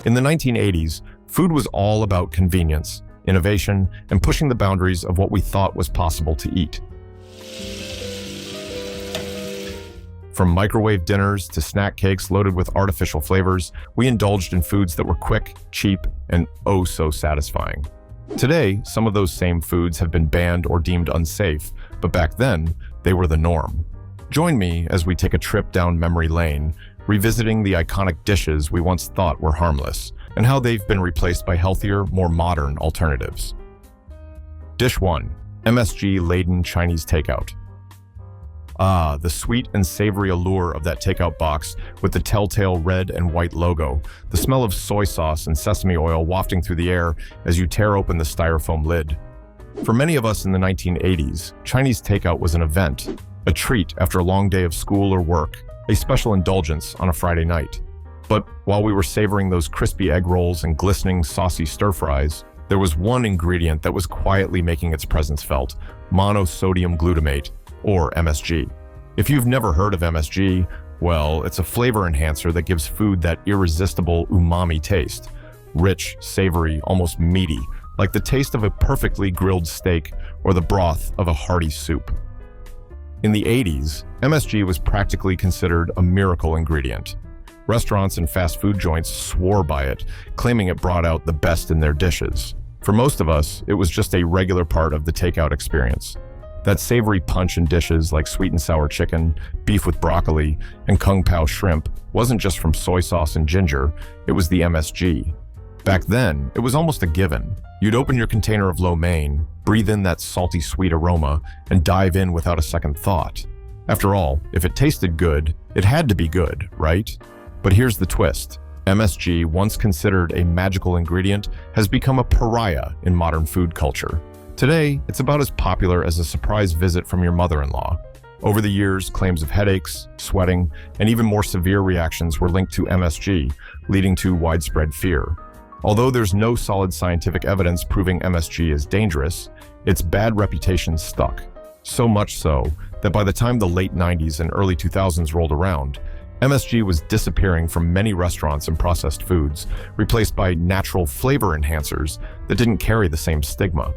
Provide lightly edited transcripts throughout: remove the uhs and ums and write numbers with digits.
In the 1980s, food was all about convenience, innovation, and pushing the boundaries of what we thought was possible to eat. From microwave dinners to snack cakes loaded with artificial flavors, we indulged in foods that were quick, cheap, and oh so satisfying. Today, some of those same foods have been banned or deemed unsafe, but back then, they were the norm. Join me as we take a trip down memory lane, revisiting the iconic dishes we once thought were harmless, and how they've been replaced by healthier, more modern alternatives. Dish 1. MSG-laden Chinese takeout. Ah, the sweet and savory allure of that takeout box with the telltale red and white logo, the smell of soy sauce and sesame oil wafting through the air as you tear open the styrofoam lid. For many of us in the 1980s, Chinese takeout was an event, a treat after a long day of school or work, a special indulgence on a Friday night. But while we were savoring those crispy egg rolls and glistening saucy stir-fries, there was one ingredient that was quietly making its presence felt: monosodium glutamate, or MSG. If you've never heard of MSG, well, it's a flavor enhancer that gives food that irresistible umami taste. Rich, savory, almost meaty, like the taste of a perfectly grilled steak or the broth of a hearty soup. In the 80s, MSG was practically considered a miracle ingredient. Restaurants and fast food joints swore by it, claiming it brought out the best in their dishes. For most of us, it was just a regular part of the takeout experience. That savory punch in dishes like sweet and sour chicken, beef with broccoli, and kung pao shrimp wasn't just from soy sauce and ginger, it was the MSG. Back then, it was almost a given. You'd open your container of lo mein, breathe in that salty sweet aroma, and dive in without a second thought. After all, if it tasted good, it had to be good, right? But here's the twist. MSG, once considered a magical ingredient, has become a pariah in modern food culture. Today, it's about as popular as a surprise visit from your mother-in-law. Over the years, claims of headaches, sweating, and even more severe reactions were linked to MSG, leading to widespread fear. Although there's no solid scientific evidence proving MSG is dangerous, its bad reputation stuck. So much so that by the time the late 90s and early 2000s rolled around, MSG was disappearing from many restaurants and processed foods, replaced by natural flavor enhancers that didn't carry the same stigma.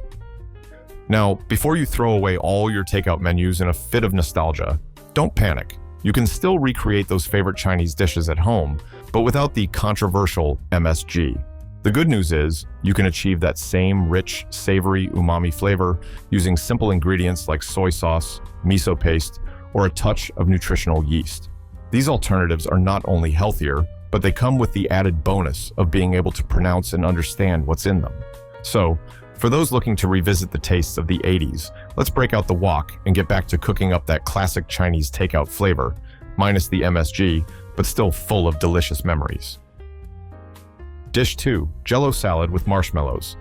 Now, before you throw away all your takeout menus in a fit of nostalgia, don't panic. You can still recreate those favorite Chinese dishes at home, but without the controversial MSG. The good news is, you can achieve that same rich, savory umami flavor using simple ingredients like soy sauce, miso paste, or a touch of nutritional yeast. These alternatives are not only healthier, but they come with the added bonus of being able to pronounce and understand what's in them. So, for those looking to revisit the tastes of the 80s, let's break out the wok and get back to cooking up that classic Chinese takeout flavor, minus the MSG, but still full of delicious memories. Dish 2. Jell-O salad with marshmallows.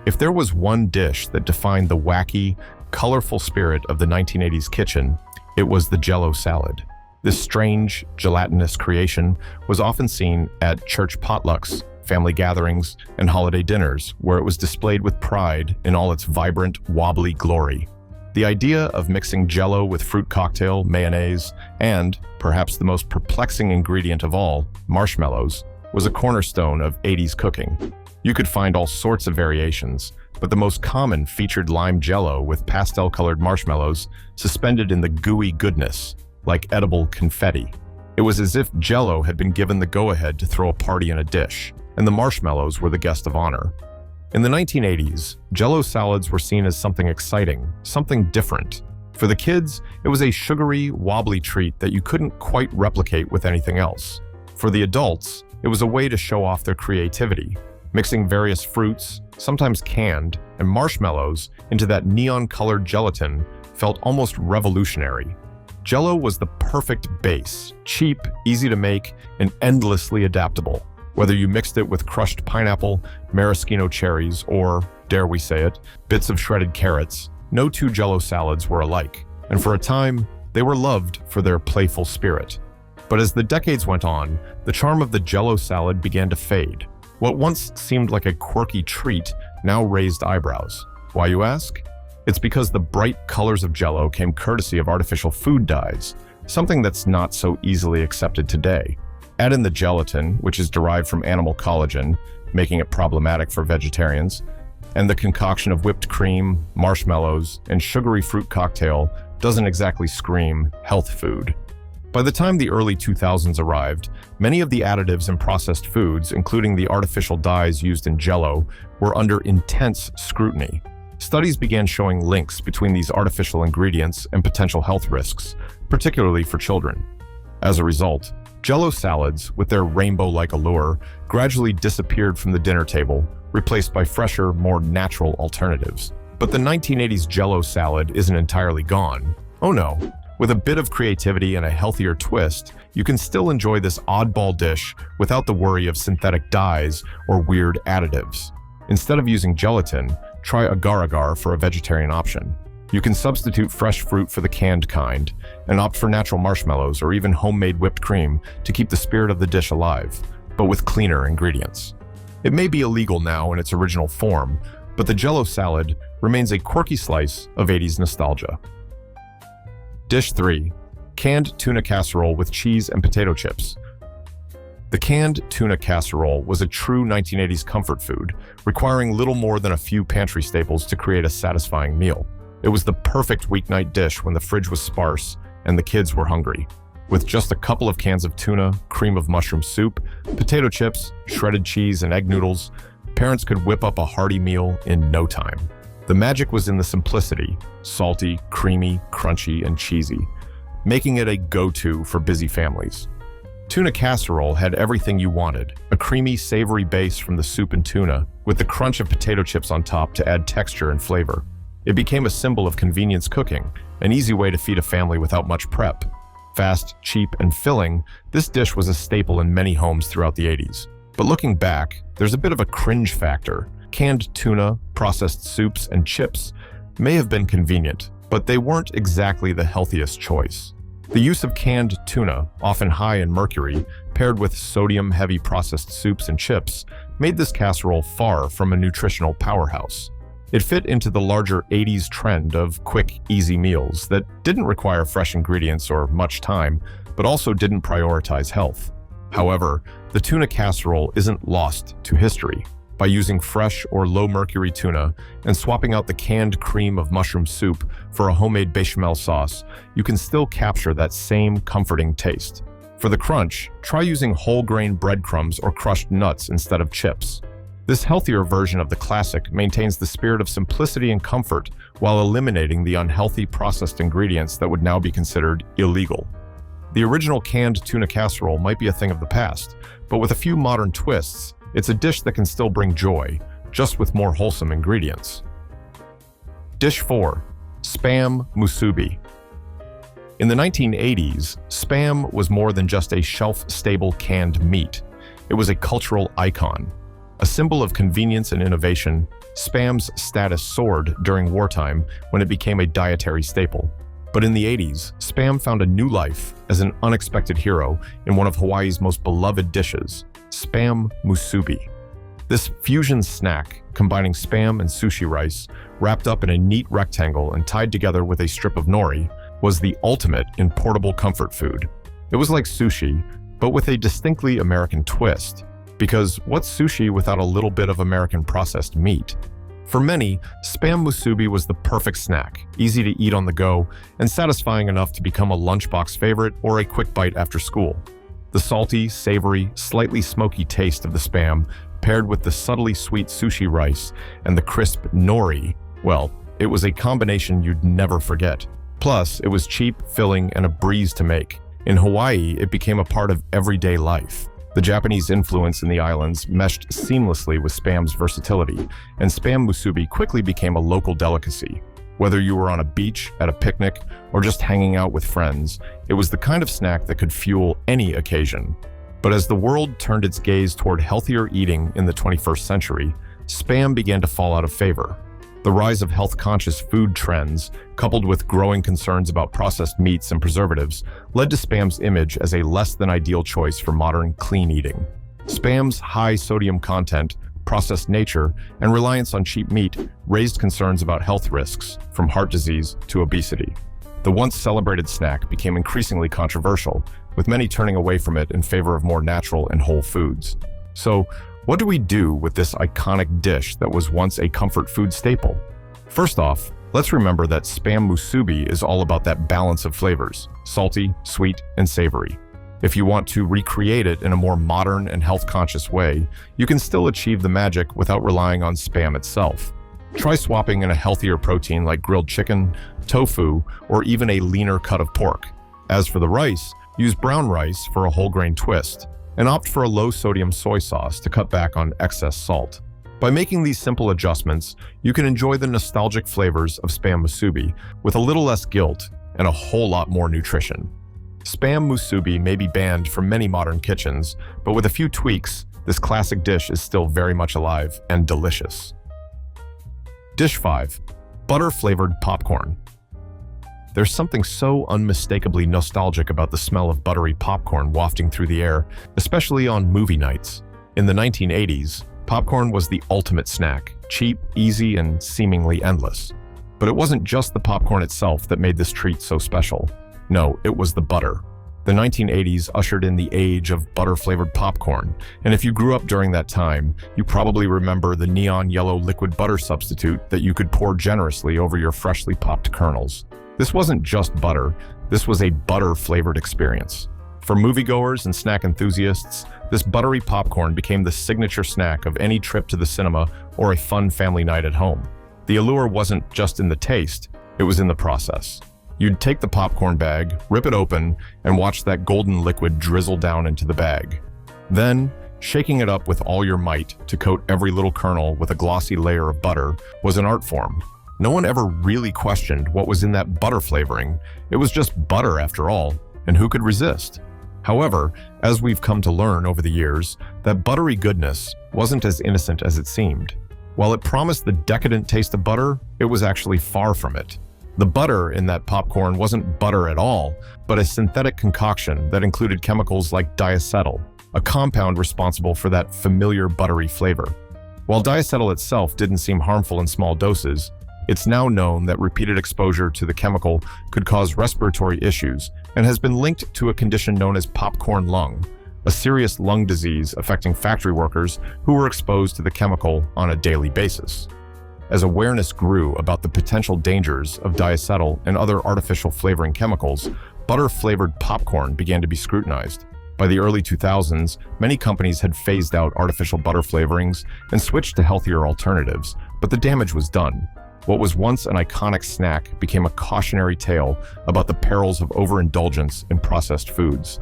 If there was one dish that defined the wacky, colorful spirit of the 1980s kitchen, it was the Jell-O salad. This strange, gelatinous creation was often seen at church potlucks, family gatherings, and holiday dinners, where it was displayed with pride in all its vibrant, wobbly glory. The idea of mixing Jell-O with fruit cocktail, mayonnaise, and, perhaps the most perplexing ingredient of all, marshmallows, was a cornerstone of 80s cooking. You could find all sorts of variations, but the most common featured lime Jell-O with pastel-colored marshmallows suspended in the gooey goodness, like edible confetti. It was as if Jell-O had been given the go-ahead to throw a party in a dish, and the marshmallows were the guest of honor. In the 1980s, Jell-O salads were seen as something exciting, something different. For the kids, it was a sugary, wobbly treat that you couldn't quite replicate with anything else. For the adults, it was a way to show off their creativity, mixing various fruits, sometimes canned, and marshmallows into that neon-colored gelatin felt almost revolutionary. Jell-O was the perfect base, cheap, easy to make, and endlessly adaptable. Whether you mixed it with crushed pineapple, maraschino cherries, or, dare we say it, bits of shredded carrots, no two Jell-O salads were alike, and for a time, they were loved for their playful spirit. But as the decades went on, the charm of the Jell-O salad began to fade. What once seemed like a quirky treat now raised eyebrows. Why, you ask? It's because the bright colors of Jell-O came courtesy of artificial food dyes, something that's not so easily accepted today. Add in the gelatin, which is derived from animal collagen, making it problematic for vegetarians, and the concoction of whipped cream, marshmallows, and sugary fruit cocktail doesn't exactly scream health food. By the time the early 2000s arrived, many of the additives in processed foods, including the artificial dyes used in Jell-O, were under intense scrutiny. Studies began showing links between these artificial ingredients and potential health risks, particularly for children. As a result, Jell-O salads, with their rainbow-like allure, gradually disappeared from the dinner table, replaced by fresher, more natural alternatives. But the 1980s Jell-O salad isn't entirely gone. Oh no. With a bit of creativity and a healthier twist, you can still enjoy this oddball dish without the worry of synthetic dyes or weird additives. Instead of using gelatin, try agar-agar for a vegetarian option. You can substitute fresh fruit for the canned kind, and opt for natural marshmallows or even homemade whipped cream to keep the spirit of the dish alive, but with cleaner ingredients. It may be illegal now in its original form, but the Jell-O salad remains a quirky slice of 80s nostalgia. Dish 3. Canned tuna casserole with cheese and potato chips. The canned tuna casserole was a true 1980s comfort food, requiring little more than a few pantry staples to create a satisfying meal. It was the perfect weeknight dish when the fridge was sparse and the kids were hungry. With just a couple of cans of tuna, cream of mushroom soup, potato chips, shredded cheese, and egg noodles, parents could whip up a hearty meal in no time. The magic was in the simplicity, salty, creamy, crunchy, and cheesy, making it a go-to for busy families. Tuna casserole had everything you wanted, a creamy, savory base from the soup and tuna, with the crunch of potato chips on top to add texture and flavor. It became a symbol of convenience cooking, an easy way to feed a family without much prep. Fast, cheap, and filling, this dish was a staple in many homes throughout the 80s. But looking back, there's a bit of a cringe factor. Canned tuna, processed soups, and chips may have been convenient, but they weren't exactly the healthiest choice. The use of canned tuna, often high in mercury, paired with sodium-heavy processed soups and chips, made this casserole far from a nutritional powerhouse. It fit into the larger 80s trend of quick, easy meals that didn't require fresh ingredients or much time, but also didn't prioritize health. However, the tuna casserole isn't lost to history. By using fresh or low-mercury tuna and swapping out the canned cream of mushroom soup for a homemade bechamel sauce, you can still capture that same comforting taste. For the crunch, try using whole-grain breadcrumbs or crushed nuts instead of chips. This healthier version of the classic maintains the spirit of simplicity and comfort while eliminating the unhealthy processed ingredients that would now be considered illegal. The original canned tuna casserole might be a thing of the past, but with a few modern twists, it's a dish that can still bring joy, just with more wholesome ingredients. Dish 4. Spam musubi. In the 1980s, Spam was more than just a shelf-stable canned meat. It was a cultural icon. A symbol of convenience and innovation, Spam's status soared during wartime when it became a dietary staple. But in the 80s, Spam found a new life as an unexpected hero in one of Hawaii's most beloved dishes, Spam musubi. This fusion snack, combining Spam and sushi rice, wrapped up in a neat rectangle and tied together with a strip of nori, was the ultimate in portable comfort food. It was like sushi, but with a distinctly American twist. Because what's sushi without a little bit of American processed meat? For many, Spam musubi was the perfect snack, easy to eat on the go, and satisfying enough to become a lunchbox favorite or a quick bite after school. The salty, savory, slightly smoky taste of the Spam, paired with the subtly sweet sushi rice and the crisp nori, well, it was a combination you'd never forget. Plus, it was cheap, filling, and a breeze to make. In Hawaii, it became a part of everyday life. The Japanese influence in the islands meshed seamlessly with Spam's versatility, and Spam musubi quickly became a local delicacy. Whether you were on a beach, at a picnic, or just hanging out with friends, it was the kind of snack that could fuel any occasion. But as the world turned its gaze toward healthier eating in the 21st century, Spam began to fall out of favor. The rise of health-conscious food trends, coupled with growing concerns about processed meats and preservatives, led to Spam's image as a less-than-ideal choice for modern clean eating. Spam's high sodium content, processed nature, and reliance on cheap meat raised concerns about health risks, from heart disease to obesity. The once celebrated snack became increasingly controversial, with many turning away from it in favor of more natural and whole foods. So, what do we do with this iconic dish that was once a comfort food staple? First off, let's remember that Spam musubi is all about that balance of flavors: salty, sweet, and savory. If you want to recreate it in a more modern and health-conscious way, you can still achieve the magic without relying on Spam itself. Try swapping in a healthier protein like grilled chicken, tofu, or even a leaner cut of pork. As for the rice, use brown rice for a whole grain twist, and opt for a low-sodium soy sauce to cut back on excess salt. By making these simple adjustments, you can enjoy the nostalgic flavors of Spam musubi with a little less guilt and a whole lot more nutrition. Spam musubi may be banned from many modern kitchens, but with a few tweaks, this classic dish is still very much alive and delicious. Dish 5. Butter-flavored popcorn. There's something so unmistakably nostalgic about the smell of buttery popcorn wafting through the air, especially on movie nights. In the 1980s, popcorn was the ultimate snack, cheap, easy, and seemingly endless. But it wasn't just the popcorn itself that made this treat so special. No, it was the butter. The 1980s ushered in the age of butter-flavored popcorn, and if you grew up during that time, you probably remember the neon yellow liquid butter substitute that you could pour generously over your freshly popped kernels. This wasn't just butter, this was a butter-flavored experience. For moviegoers and snack enthusiasts, this buttery popcorn became the signature snack of any trip to the cinema or a fun family night at home. The allure wasn't just in the taste, it was in the process. You'd take the popcorn bag, rip it open, and watch that golden liquid drizzle down into the bag. Then, shaking it up with all your might to coat every little kernel with a glossy layer of butter was an art form. No one ever really questioned what was in that butter flavoring. It was just butter after all, and who could resist? However, as we've come to learn over the years, that buttery goodness wasn't as innocent as it seemed. While it promised the decadent taste of butter, it was actually far from it. The butter in that popcorn wasn't butter at all, but a synthetic concoction that included chemicals like diacetyl, a compound responsible for that familiar buttery flavor. While diacetyl itself didn't seem harmful in small doses, it's now known that repeated exposure to the chemical could cause respiratory issues and has been linked to a condition known as popcorn lung, a serious lung disease affecting factory workers who were exposed to the chemical on a daily basis. As awareness grew about the potential dangers of diacetyl and other artificial flavoring chemicals, butter-flavored popcorn began to be scrutinized. By the early 2000s, many companies had phased out artificial butter flavorings and switched to healthier alternatives, but the damage was done. What was once an iconic snack became a cautionary tale about the perils of overindulgence in processed foods.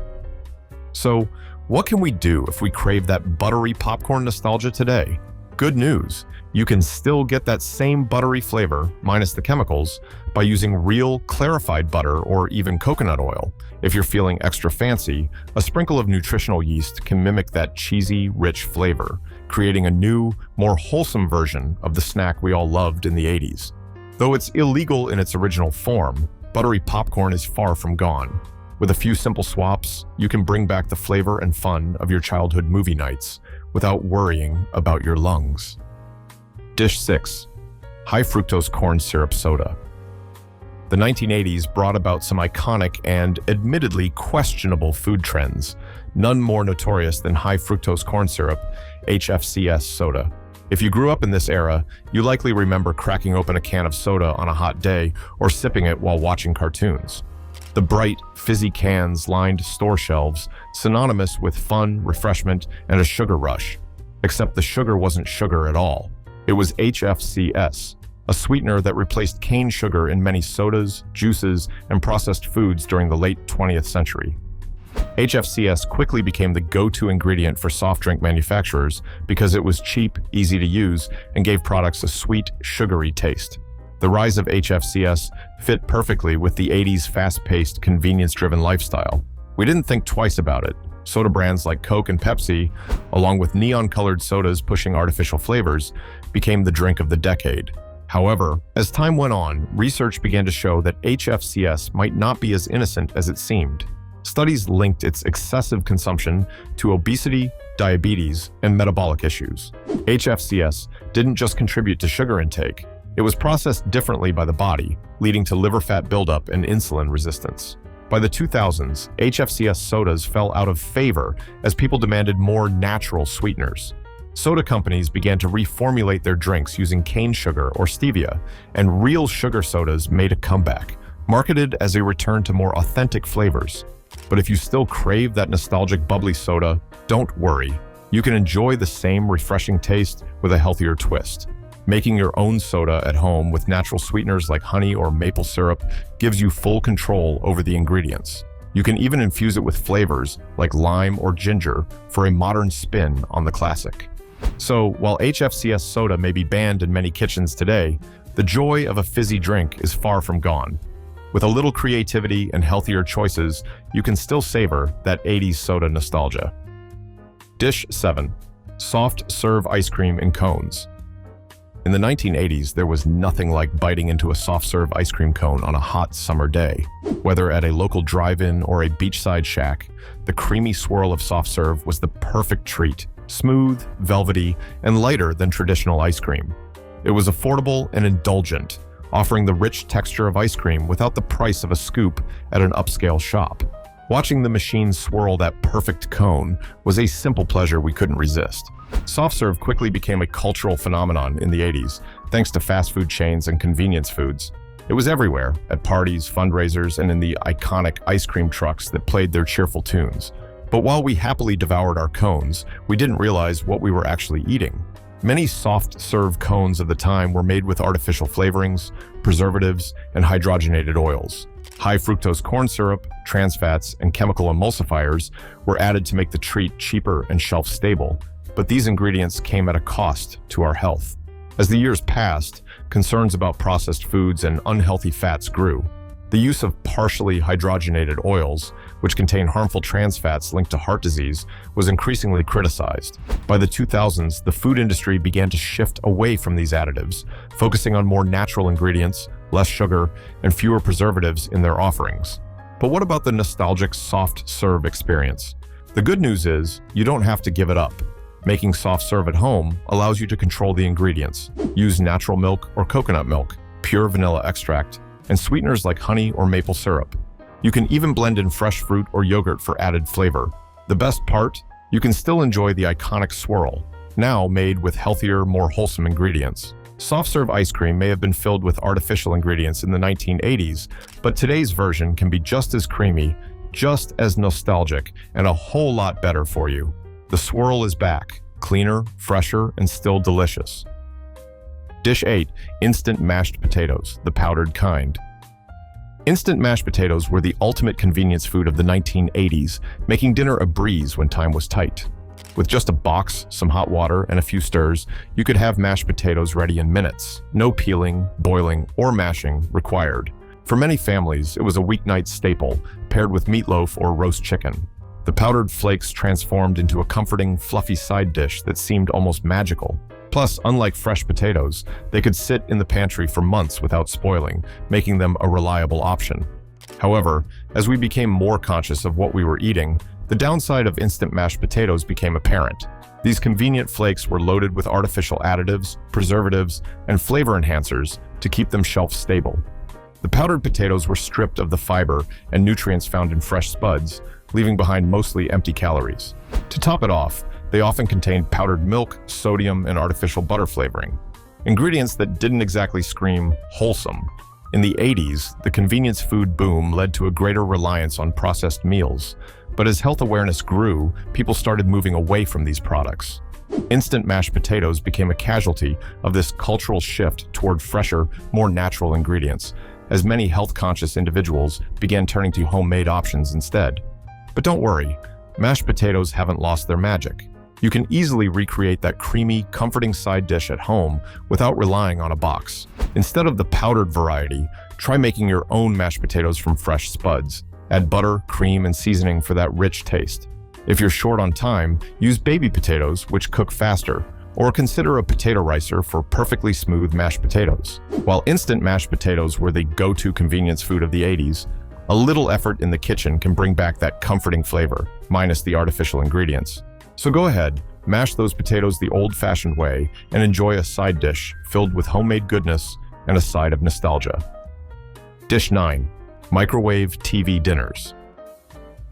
So, what can we do if we crave that buttery popcorn nostalgia today? Good news! You can still get that same buttery flavor, minus the chemicals, by using real, clarified butter or even coconut oil. If you're feeling extra fancy, a sprinkle of nutritional yeast can mimic that cheesy, rich flavor, creating a new, more wholesome version of the snack we all loved in the 80s. Though it's illegal in its original form, buttery popcorn is far from gone. With a few simple swaps, you can bring back the flavor and fun of your childhood movie nights without worrying about your lungs. Dish 6. High fructose corn syrup soda. The 1980s brought about some iconic and admittedly questionable food trends, none more notorious than high fructose corn syrup, HFCS soda. If you grew up in this era, you likely remember cracking open a can of soda on a hot day or sipping it while watching cartoons. The bright, fizzy cans lined store shelves, synonymous with fun, refreshment, and a sugar rush. Except the sugar wasn't sugar at all. It was HFCS, a sweetener that replaced cane sugar in many sodas, juices, and processed foods during the late 20th century. HFCS quickly became the go-to ingredient for soft drink manufacturers because it was cheap, easy to use, and gave products a sweet, sugary taste. The rise of HFCS fit perfectly with the 80s fast-paced, convenience-driven lifestyle. We didn't think twice about it. Soda brands like Coke and Pepsi, along with neon-colored sodas pushing artificial flavors, became the drink of the decade. However, as time went on, research began to show that HFCS might not be as innocent as it seemed. Studies linked its excessive consumption to obesity, diabetes, and metabolic issues. HFCS didn't just contribute to sugar intake, it was processed differently by the body, leading to liver fat buildup and insulin resistance. By the 2000s, HFCS sodas fell out of favor as people demanded more natural sweeteners. Soda companies began to reformulate their drinks using cane sugar or stevia, and real sugar sodas made a comeback, marketed as a return to more authentic flavors. But if you still crave that nostalgic bubbly soda, don't worry. You can enjoy the same refreshing taste with a healthier twist. Making your own soda at home with natural sweeteners like honey or maple syrup gives you full control over the ingredients. You can even infuse it with flavors like lime or ginger for a modern spin on the classic. So, while HFCS soda may be banned in many kitchens today, the joy of a fizzy drink is far from gone. With a little creativity and healthier choices, you can still savor that 80s soda nostalgia. Dish 7. Soft serve ice cream in cones. In the 1980s, there was nothing like biting into a soft serve ice cream cone on a hot summer day. Whether at a local drive-in or a beachside shack, the creamy swirl of soft serve was the perfect treat, smooth, velvety, and lighter than traditional ice cream. It was affordable and indulgent, offering the rich texture of ice cream without the price of a scoop at an upscale shop. Watching the machine swirl that perfect cone was a simple pleasure we couldn't resist. Soft serve quickly became a cultural phenomenon in the 80s, thanks to fast food chains and convenience foods. It was everywhere, at parties, fundraisers, and in the iconic ice cream trucks that played their cheerful tunes. But while we happily devoured our cones, we didn't realize what we were actually eating. Many soft serve cones of the time were made with artificial flavorings, preservatives, and hydrogenated oils. High fructose corn syrup, trans fats, and chemical emulsifiers were added to make the treat cheaper and shelf-stable, but these ingredients came at a cost to our health. As the years passed, concerns about processed foods and unhealthy fats grew. The use of partially hydrogenated oils, which contain harmful trans fats linked to heart disease, was increasingly criticized. By the 2000s, the food industry began to shift away from these additives, focusing on more natural ingredients, less sugar, and fewer preservatives in their offerings. But what about the nostalgic soft serve experience? The good news is, you don't have to give it up. Making soft serve at home allows you to control the ingredients. Use natural milk or coconut milk, pure vanilla extract, and sweeteners like honey or maple syrup. You can even blend in fresh fruit or yogurt for added flavor. The best part? You can still enjoy the iconic swirl, now made with healthier, more wholesome ingredients. Soft serve ice cream may have been filled with artificial ingredients in the 1980s, but today's version can be just as creamy, just as nostalgic, and a whole lot better for you. The swirl is back, cleaner, fresher, and still delicious. Dish 8. Instant mashed potatoes, the powdered kind. Instant mashed potatoes were the ultimate convenience food of the 1980s, making dinner a breeze when time was tight. With just a box, some hot water, and a few stirs, you could have mashed potatoes ready in minutes. No peeling, boiling, or mashing required. For many families, it was a weeknight staple, paired with meatloaf or roast chicken. The powdered flakes transformed into a comforting, fluffy side dish that seemed almost magical. Plus, unlike fresh potatoes, they could sit in the pantry for months without spoiling, making them a reliable option. However, as we became more conscious of what we were eating, the downside of instant mashed potatoes became apparent. These convenient flakes were loaded with artificial additives, preservatives, and flavor enhancers to keep them shelf-stable. The powdered potatoes were stripped of the fiber and nutrients found in fresh spuds, leaving behind mostly empty calories. To top it off, they often contained powdered milk, sodium, and artificial butter flavoring. Ingredients that didn't exactly scream wholesome. In the 80s, the convenience food boom led to a greater reliance on processed meals. But as health awareness grew, people started moving away from these products. Instant mashed potatoes became a casualty of this cultural shift toward fresher, more natural ingredients, as many health-conscious individuals began turning to homemade options instead. But don't worry, mashed potatoes haven't lost their magic. You can easily recreate that creamy, comforting side dish at home without relying on a box. Instead of the powdered variety, try making your own mashed potatoes from fresh spuds. Add butter, cream, and seasoning for that rich taste. If you're short on time, use baby potatoes, which cook faster, or consider a potato ricer for perfectly smooth mashed potatoes. While instant mashed potatoes were the go-to convenience food of the 80s, a little effort in the kitchen can bring back that comforting flavor, minus the artificial ingredients. So go ahead, mash those potatoes the old-fashioned way and enjoy a side dish filled with homemade goodness and a side of nostalgia. Dish 9. Microwave TV dinners.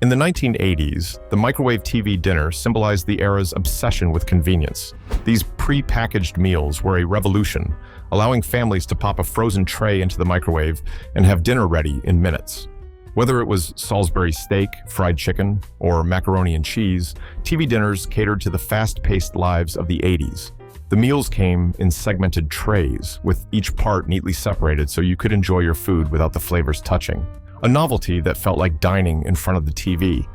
In the 1980s, the microwave TV dinner symbolized the era's obsession with convenience. These pre-packaged meals were a revolution, allowing families to pop a frozen tray into the microwave and have dinner ready in minutes. Whether it was Salisbury steak, fried chicken, or macaroni and cheese, TV dinners catered to the fast-paced lives of the 80s. The meals came in segmented trays, with each part neatly separated so you could enjoy your food without the flavors touching. A novelty that felt like dining in front of the TV,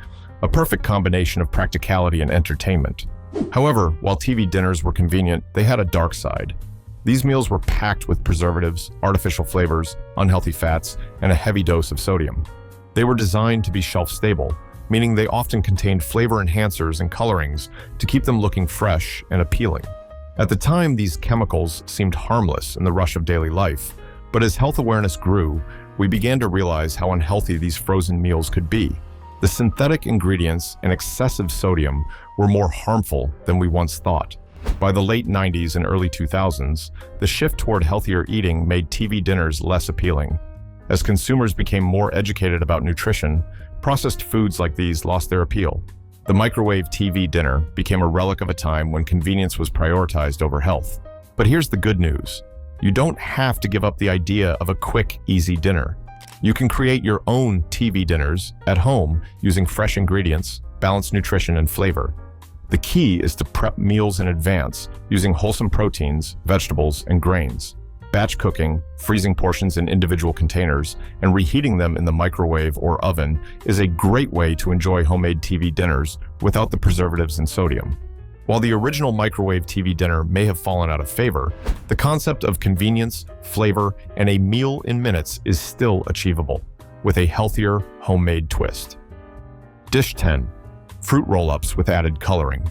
a perfect combination of practicality and entertainment. However, while TV dinners were convenient, they had a dark side. These meals were packed with preservatives, artificial flavors, unhealthy fats, and a heavy dose of sodium. They were designed to be shelf-stable, meaning they often contained flavor enhancers and colorings to keep them looking fresh and appealing. At the time, these chemicals seemed harmless in the rush of daily life, but as health awareness grew, we began to realize how unhealthy these frozen meals could be. The synthetic ingredients and excessive sodium were more harmful than we once thought. By the late 90s and early 2000s, the shift toward healthier eating made TV dinners less appealing. As consumers became more educated about nutrition, processed foods like these lost their appeal. The microwave TV dinner became a relic of a time when convenience was prioritized over health. But here's the good news. You don't have to give up the idea of a quick, easy dinner. You can create your own TV dinners at home using fresh ingredients, balanced nutrition, and flavor. The key is to prep meals in advance using wholesome proteins, vegetables, and grains. Batch cooking, freezing portions in individual containers, and reheating them in the microwave or oven is a great way to enjoy homemade TV dinners without the preservatives and sodium. While the original microwave TV dinner may have fallen out of favor, the concept of convenience, flavor, and a meal in minutes is still achievable, with a healthier, homemade twist. Dish 10. Fruit roll-ups with added coloring.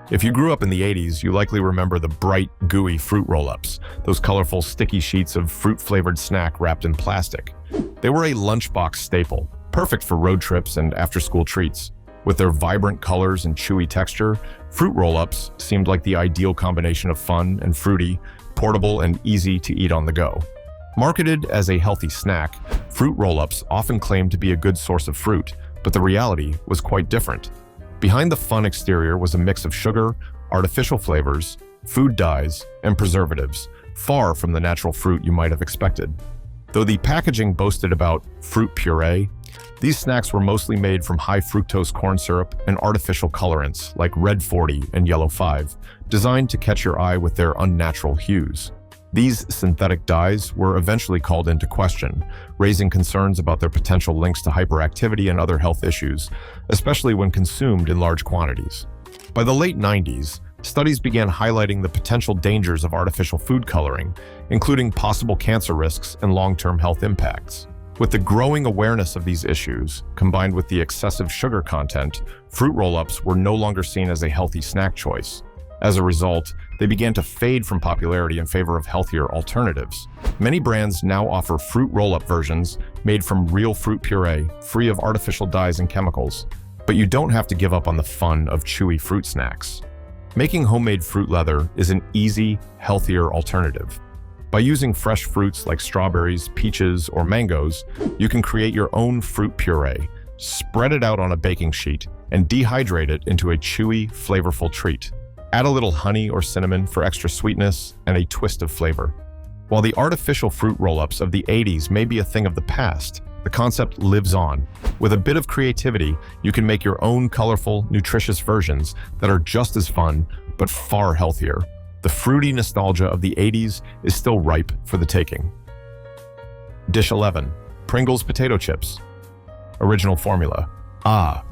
If you grew up in the 80s, you likely remember the bright, gooey fruit roll-ups, those colorful, sticky sheets of fruit-flavored snack wrapped in plastic. They were a lunchbox staple, perfect for road trips and after-school treats. With their vibrant colors and chewy texture, fruit roll-ups seemed like the ideal combination of fun and fruity, portable and easy to eat on the go. Marketed as a healthy snack, fruit roll-ups often claimed to be a good source of fruit, but the reality was quite different. Behind the fun exterior was a mix of sugar, artificial flavors, food dyes, and preservatives, far from the natural fruit you might have expected. Though the packaging boasted about fruit puree, these snacks were mostly made from high fructose corn syrup and artificial colorants like Red 40 and Yellow 5, designed to catch your eye with their unnatural hues. These synthetic dyes were eventually called into question, raising concerns about their potential links to hyperactivity and other health issues, especially when consumed in large quantities. By the late 90s, studies began highlighting the potential dangers of artificial food coloring, including possible cancer risks and long-term health impacts. With the growing awareness of these issues, combined with the excessive sugar content, fruit roll-ups were no longer seen as a healthy snack choice. As a result, they began to fade from popularity in favor of healthier alternatives. Many brands now offer fruit roll-up versions made from real fruit puree, free of artificial dyes and chemicals. But you don't have to give up on the fun of chewy fruit snacks. Making homemade fruit leather is an easy, healthier alternative. By using fresh fruits like strawberries, peaches, or mangoes, you can create your own fruit puree, spread it out on a baking sheet, and dehydrate it into a chewy, flavorful treat. Add a little honey or cinnamon for extra sweetness and a twist of flavor. While the artificial fruit roll-ups of the 80s may be a thing of the past, the concept lives on. With a bit of creativity, you can make your own colorful, nutritious versions that are just as fun, but far healthier. The fruity nostalgia of the 80s is still ripe for the taking. Dish 11. Pringles potato chips. Original formula.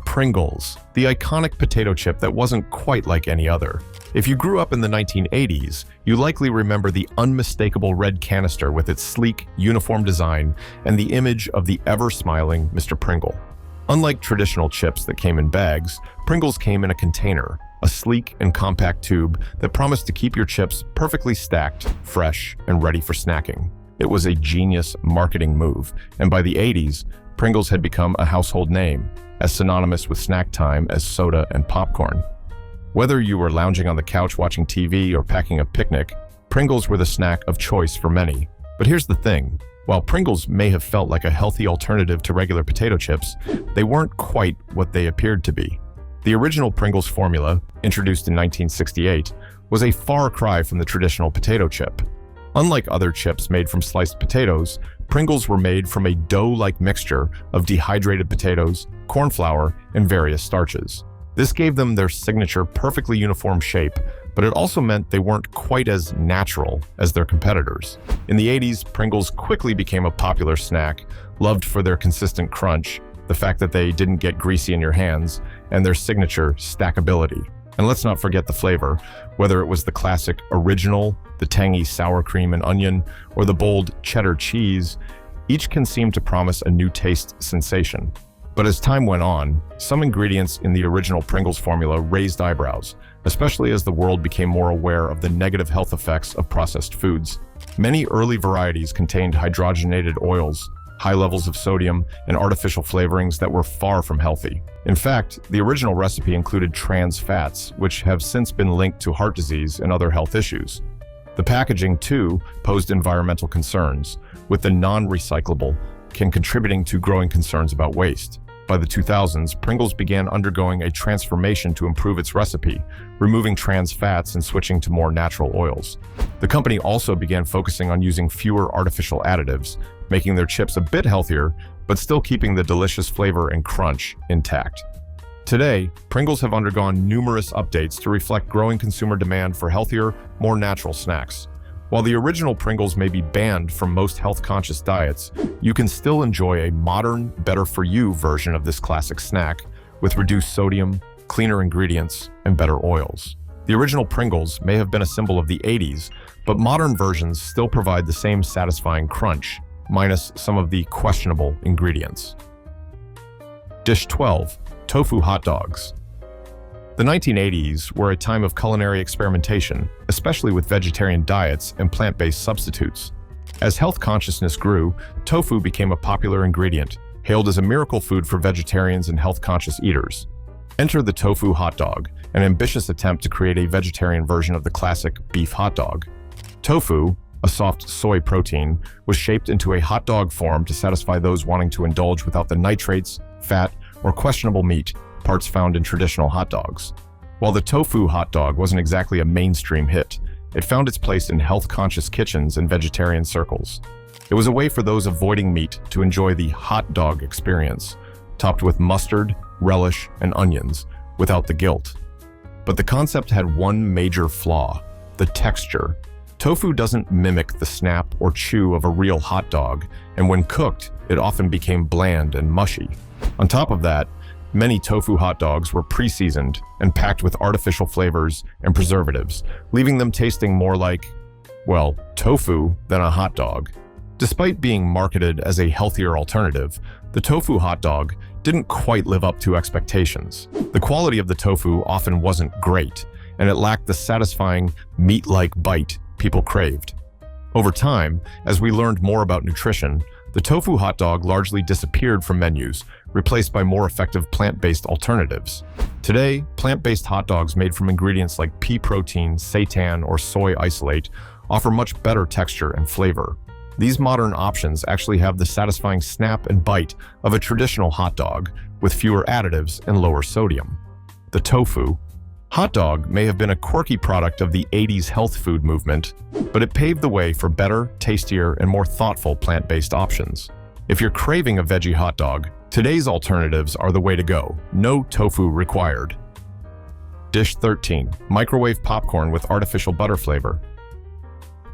Pringles, the iconic potato chip that wasn't quite like any other. If you grew up in the 1980s, you likely remember the unmistakable red canister with its sleek, uniform design and the image of the ever-smiling Mr. Pringle. Unlike traditional chips that came in bags, Pringles came in a container, a sleek and compact tube that promised to keep your chips perfectly stacked, fresh, and ready for snacking. It was a genius marketing move, and by the 80s, Pringles had become a household name, as synonymous with snack time as soda and popcorn. Whether you were lounging on the couch watching TV or packing a picnic, Pringles were the snack of choice for many. But here's the thing, While Pringles may have felt like a healthy alternative to regular potato chips, they weren't quite what they appeared to be. The original Pringles formula, introduced in 1968, was a far cry from the traditional potato chip. Unlike other chips made from sliced potatoes, Pringles were made from a dough-like mixture of dehydrated potatoes, corn flour, and various starches. This gave them their signature perfectly uniform shape, but it also meant they weren't quite as natural as their competitors. In the 80s, Pringles quickly became a popular snack, loved for their consistent crunch, the fact that they didn't get greasy in your hands, and their signature stackability. And let's not forget the flavor, whether it was the classic original, the tangy sour cream and onion, or the bold cheddar cheese, each can seem to promise a new taste sensation. But as time went on, some ingredients in the original Pringles formula raised eyebrows, especially as the world became more aware of the negative health effects of processed foods. Many early varieties contained hydrogenated oils, high levels of sodium, and artificial flavorings that were far from healthy. In fact, the original recipe included trans fats, which have since been linked to heart disease and other health issues. The packaging, too, posed environmental concerns, with the non-recyclable contributing to growing concerns about waste. By the 2000s, Pringles began undergoing a transformation to improve its recipe, removing trans fats and switching to more natural oils. The company also began focusing on using fewer artificial additives, making their chips a bit healthier, but still keeping the delicious flavor and crunch intact. Today, Pringles have undergone numerous updates to reflect growing consumer demand for healthier, more natural snacks. While the original Pringles may be banned from most health-conscious diets, you can still enjoy a modern, better-for-you version of this classic snack with reduced sodium, cleaner ingredients, and better oils. The original Pringles may have been a symbol of the 80s, but modern versions still provide the same satisfying crunch, minus some of the questionable ingredients. Dish 12. Tofu hot dogs. The 1980s were a time of culinary experimentation, especially with vegetarian diets and plant-based substitutes. As health consciousness grew, tofu became a popular ingredient, hailed as a miracle food for vegetarians and health-conscious eaters. Enter the tofu hot dog, an ambitious attempt to create a vegetarian version of the classic beef hot dog. Tofu, a soft soy protein, was shaped into a hot dog form to satisfy those wanting to indulge without the nitrates, fat, or questionable meat parts found in traditional hot dogs. While the tofu hot dog wasn't exactly a mainstream hit, it found its place in health-conscious kitchens and vegetarian circles. It was a way for those avoiding meat to enjoy the hot dog experience, topped with mustard, relish, and onions, without the guilt. But the concept had one major flaw: the texture. Tofu doesn't mimic the snap or chew of a real hot dog, and when cooked, it often became bland and mushy. On top of that, many tofu hot dogs were pre-seasoned and packed with artificial flavors and preservatives, leaving them tasting more like, well, tofu than a hot dog. Despite being marketed as a healthier alternative, the tofu hot dog didn't quite live up to expectations. The quality of the tofu often wasn't great, and it lacked the satisfying meat-like bite people craved. Over time, as we learned more about nutrition, the tofu hot dog largely disappeared from menus, replaced by more effective plant-based alternatives. Today, plant-based hot dogs made from ingredients like pea protein, seitan, or soy isolate offer much better texture and flavor. These modern options actually have the satisfying snap and bite of a traditional hot dog, with fewer additives and lower sodium. The tofu hot dog may have been a quirky product of the 80s health food movement, but it paved the way for better, tastier, and more thoughtful plant-based options. If you're craving a veggie hot dog, today's alternatives are the way to go. No tofu required. Dish 13. Microwave popcorn with artificial butter flavor.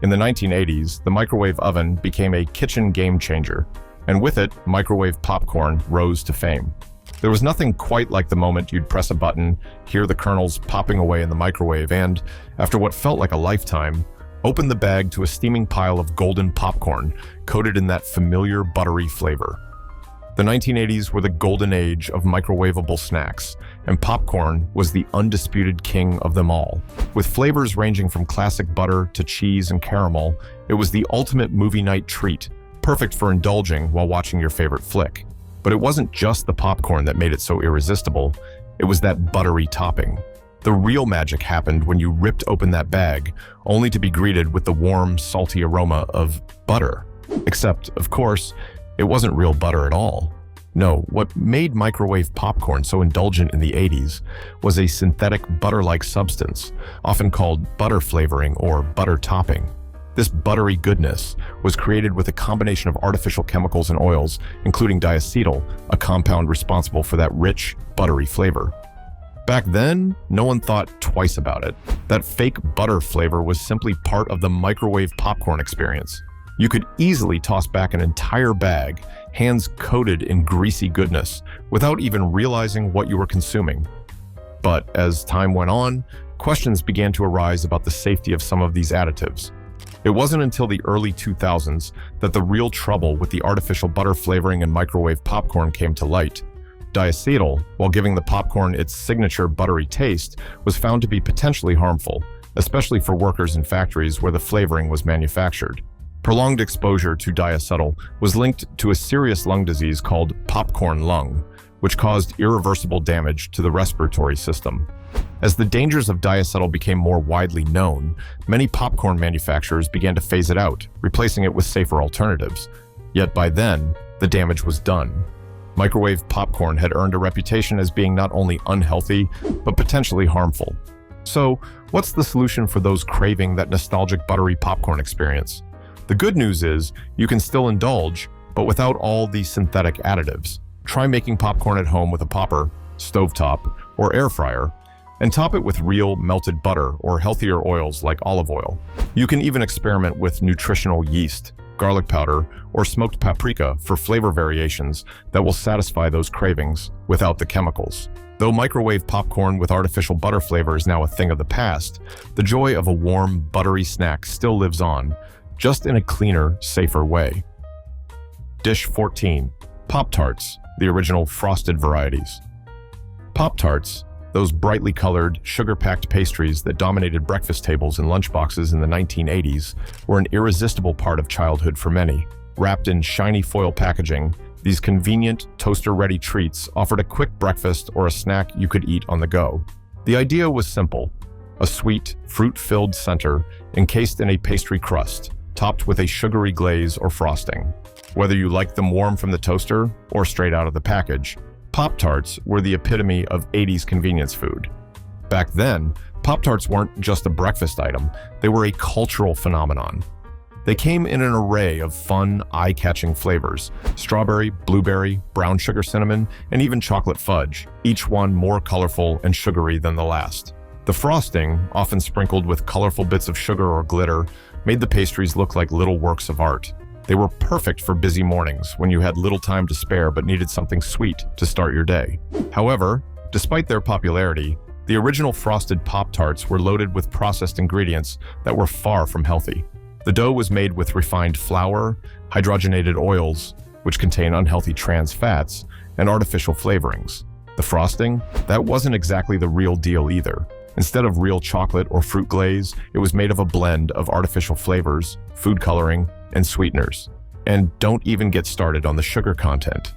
In the 1980s, the microwave oven became a kitchen game changer, and with it, microwave popcorn rose to fame. There was nothing quite like the moment you'd press a button, hear the kernels popping away in the microwave, and, after what felt like a lifetime, open the bag to a steaming pile of golden popcorn coated in that familiar buttery flavor. The 1980s were the golden age of microwavable snacks, and popcorn was the undisputed king of them all. With flavors ranging from classic butter to cheese and caramel, it was the ultimate movie night treat, perfect for indulging while watching your favorite flick. But it wasn't just the popcorn that made it so irresistible, it was that buttery topping. The real magic happened when you ripped open that bag, only to be greeted with the warm, salty aroma of butter. Except, of course, it wasn't real butter at all. No, what made microwave popcorn so indulgent in the 80s was a synthetic butter-like substance, often called butter flavoring or butter topping. This buttery goodness was created with a combination of artificial chemicals and oils, including diacetyl, a compound responsible for that rich, buttery flavor. Back then, no one thought twice about it. That fake butter flavor was simply part of the microwave popcorn experience. You could easily toss back an entire bag, hands coated in greasy goodness, without even realizing what you were consuming. But as time went on, questions began to arise about the safety of some of these additives. It wasn't until the early 2000s that the real trouble with the artificial butter flavoring in microwave popcorn came to light. Diacetyl, while giving the popcorn its signature buttery taste, was found to be potentially harmful, especially for workers in factories where the flavoring was manufactured. Prolonged exposure to diacetyl was linked to a serious lung disease called popcorn lung, which caused irreversible damage to the respiratory system. As the dangers of diacetyl became more widely known, many popcorn manufacturers began to phase it out, replacing it with safer alternatives. Yet by then, the damage was done. Microwave popcorn had earned a reputation as being not only unhealthy, but potentially harmful. So, what's the solution for those craving that nostalgic buttery popcorn experience? The good news is, you can still indulge, but without all the synthetic additives. Try making popcorn at home with a popper, stovetop, or air fryer, and top it with real melted butter or healthier oils like olive oil. You can even experiment with nutritional yeast, garlic powder, or smoked paprika for flavor variations that will satisfy those cravings without the chemicals. Though microwave popcorn with artificial butter flavor is now a thing of the past, the joy of a warm, buttery snack still lives on, just in a cleaner, safer way. Dish 14. Pop-Tarts, the original frosted varieties. Pop-Tarts, those brightly colored, sugar-packed pastries that dominated breakfast tables and lunchboxes in the 1980s, were an irresistible part of childhood for many. Wrapped in shiny foil packaging, these convenient, toaster-ready treats offered a quick breakfast or a snack you could eat on the go. The idea was simple: a sweet, fruit-filled center encased in a pastry crust, topped with a sugary glaze or frosting. Whether you liked them warm from the toaster or straight out of the package, Pop-Tarts were the epitome of 80s convenience food. Back then, Pop-Tarts weren't just a breakfast item, they were a cultural phenomenon. They came in an array of fun, eye-catching flavors: strawberry, blueberry, brown sugar cinnamon, and even chocolate fudge, each one more colorful and sugary than the last. The frosting, often sprinkled with colorful bits of sugar or glitter, made the pastries look like little works of art. They were perfect for busy mornings when you had little time to spare but needed something sweet to start your day. However, despite their popularity, the original frosted Pop-Tarts were loaded with processed ingredients that were far from healthy. The dough was made with refined flour, hydrogenated oils, which contain unhealthy trans fats, and artificial flavorings. The frosting, that wasn't exactly the real deal either. Instead of real chocolate or fruit glaze, it was made of a blend of artificial flavors, food coloring, and sweeteners. And don't even get started on the sugar content.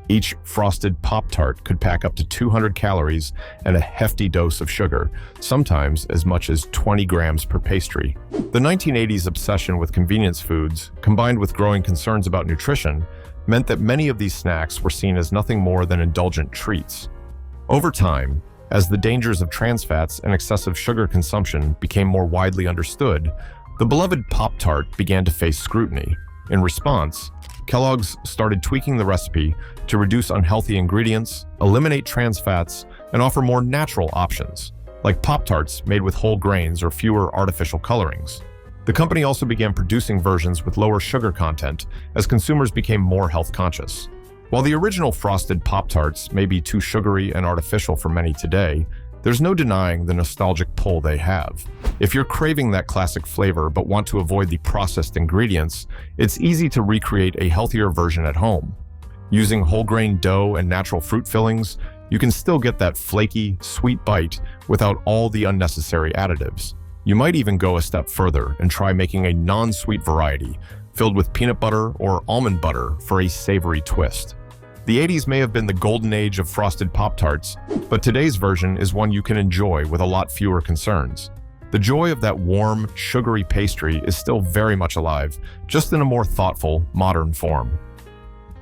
Each frosted Pop-Tart could pack up to 200 calories and a hefty dose of sugar, sometimes as much as 20 grams per pastry. The 1980s obsession with convenience foods, combined with growing concerns about nutrition, meant that many of these snacks were seen as nothing more than indulgent treats. Over time, as the dangers of trans fats and excessive sugar consumption became more widely understood, the beloved Pop-Tart began to face scrutiny. In response, Kellogg's started tweaking the recipe to reduce unhealthy ingredients, eliminate trans fats, and offer more natural options, like Pop-Tarts made with whole grains or fewer artificial colorings. The company also began producing versions with lower sugar content as consumers became more health conscious. While the original frosted Pop-Tarts may be too sugary and artificial for many today, there's no denying the nostalgic pull they have. If you're craving that classic flavor but want to avoid the processed ingredients, it's easy to recreate a healthier version at home. Using whole grain dough and natural fruit fillings, you can still get that flaky, sweet bite without all the unnecessary additives. You might even go a step further and try making a non-sweet variety, filled with peanut butter or almond butter for a savory twist. The 80s may have been the golden age of frosted Pop-Tarts, but today's version is one you can enjoy with a lot fewer concerns. The joy of that warm, sugary pastry is still very much alive, just in a more thoughtful, modern form.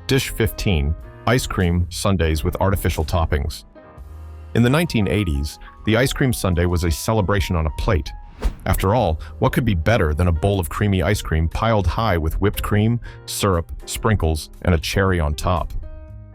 Dish 15. Ice cream sundaes with artificial toppings. In the 1980s, the ice cream sundae was a celebration on a plate. After all, what could be better than a bowl of creamy ice cream piled high with whipped cream, syrup, sprinkles, and a cherry on top?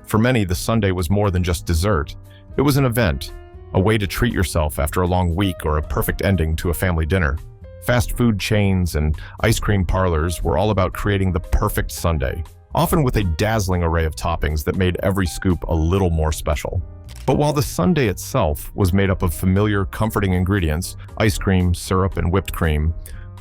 For many, the sundae was more than just dessert. It was an event, a way to treat yourself after a long week or a perfect ending to a family dinner. Fast food chains and ice cream parlors were all about creating the perfect sundae, often with a dazzling array of toppings that made every scoop a little more special. But while the sundae itself was made up of familiar, comforting ingredients, ice cream, syrup, and whipped cream,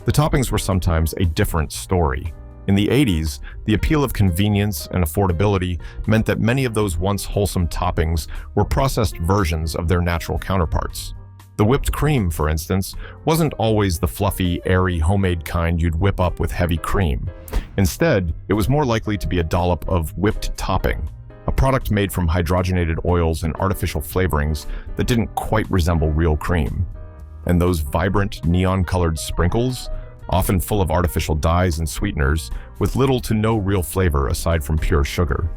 the toppings were sometimes a different story. In the 80s, the appeal of convenience and affordability meant that many of those once wholesome toppings were processed versions of their natural counterparts. The whipped cream, for instance, wasn't always the fluffy, airy, homemade kind you'd whip up with heavy cream. Instead, it was more likely to be a dollop of whipped topping, a product made from hydrogenated oils and artificial flavorings that didn't quite resemble real cream. And those vibrant, neon-colored sprinkles, often full of artificial dyes and sweeteners, with little to no real flavor aside from pure sugar.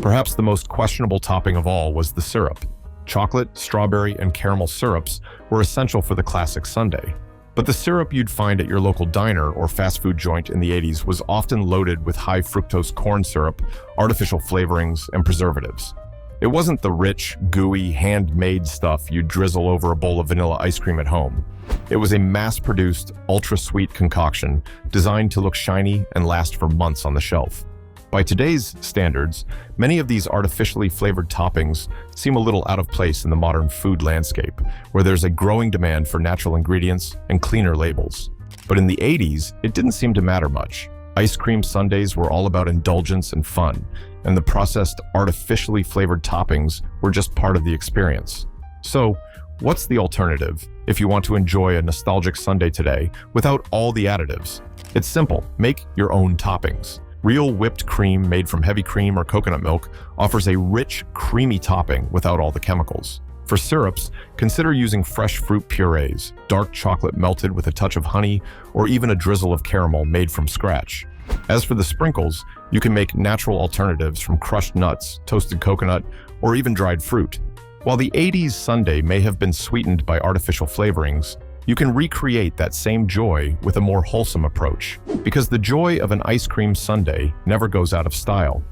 Perhaps the most questionable topping of all was the syrup. Chocolate, strawberry, and caramel syrups were essential for the classic sundae. But the syrup you'd find at your local diner or fast food joint in the 80s was often loaded with high fructose corn syrup, artificial flavorings, and preservatives. It wasn't the rich, gooey, handmade stuff you'd drizzle over a bowl of vanilla ice cream at home. It was a mass-produced, ultra-sweet concoction designed to look shiny and last for months on the shelf. By today's standards, many of these artificially flavored toppings seem a little out of place in the modern food landscape, where there's a growing demand for natural ingredients and cleaner labels. But in the 80s, it didn't seem to matter much. Ice cream sundaes were all about indulgence and fun, and the processed, artificially flavored toppings were just part of the experience. So, what's the alternative if you want to enjoy a nostalgic sundae today without all the additives? It's simple. Make your own toppings. Real whipped cream made from heavy cream or coconut milk offers a rich, creamy topping without all the chemicals. For syrups, consider using fresh fruit purees, dark chocolate melted with a touch of honey, or even a drizzle of caramel made from scratch. As for the sprinkles, you can make natural alternatives from crushed nuts, toasted coconut, or even dried fruit. While the 80s sundae may have been sweetened by artificial flavorings, you can recreate that same joy with a more wholesome approach, because the joy of an ice cream sundae never goes out of style.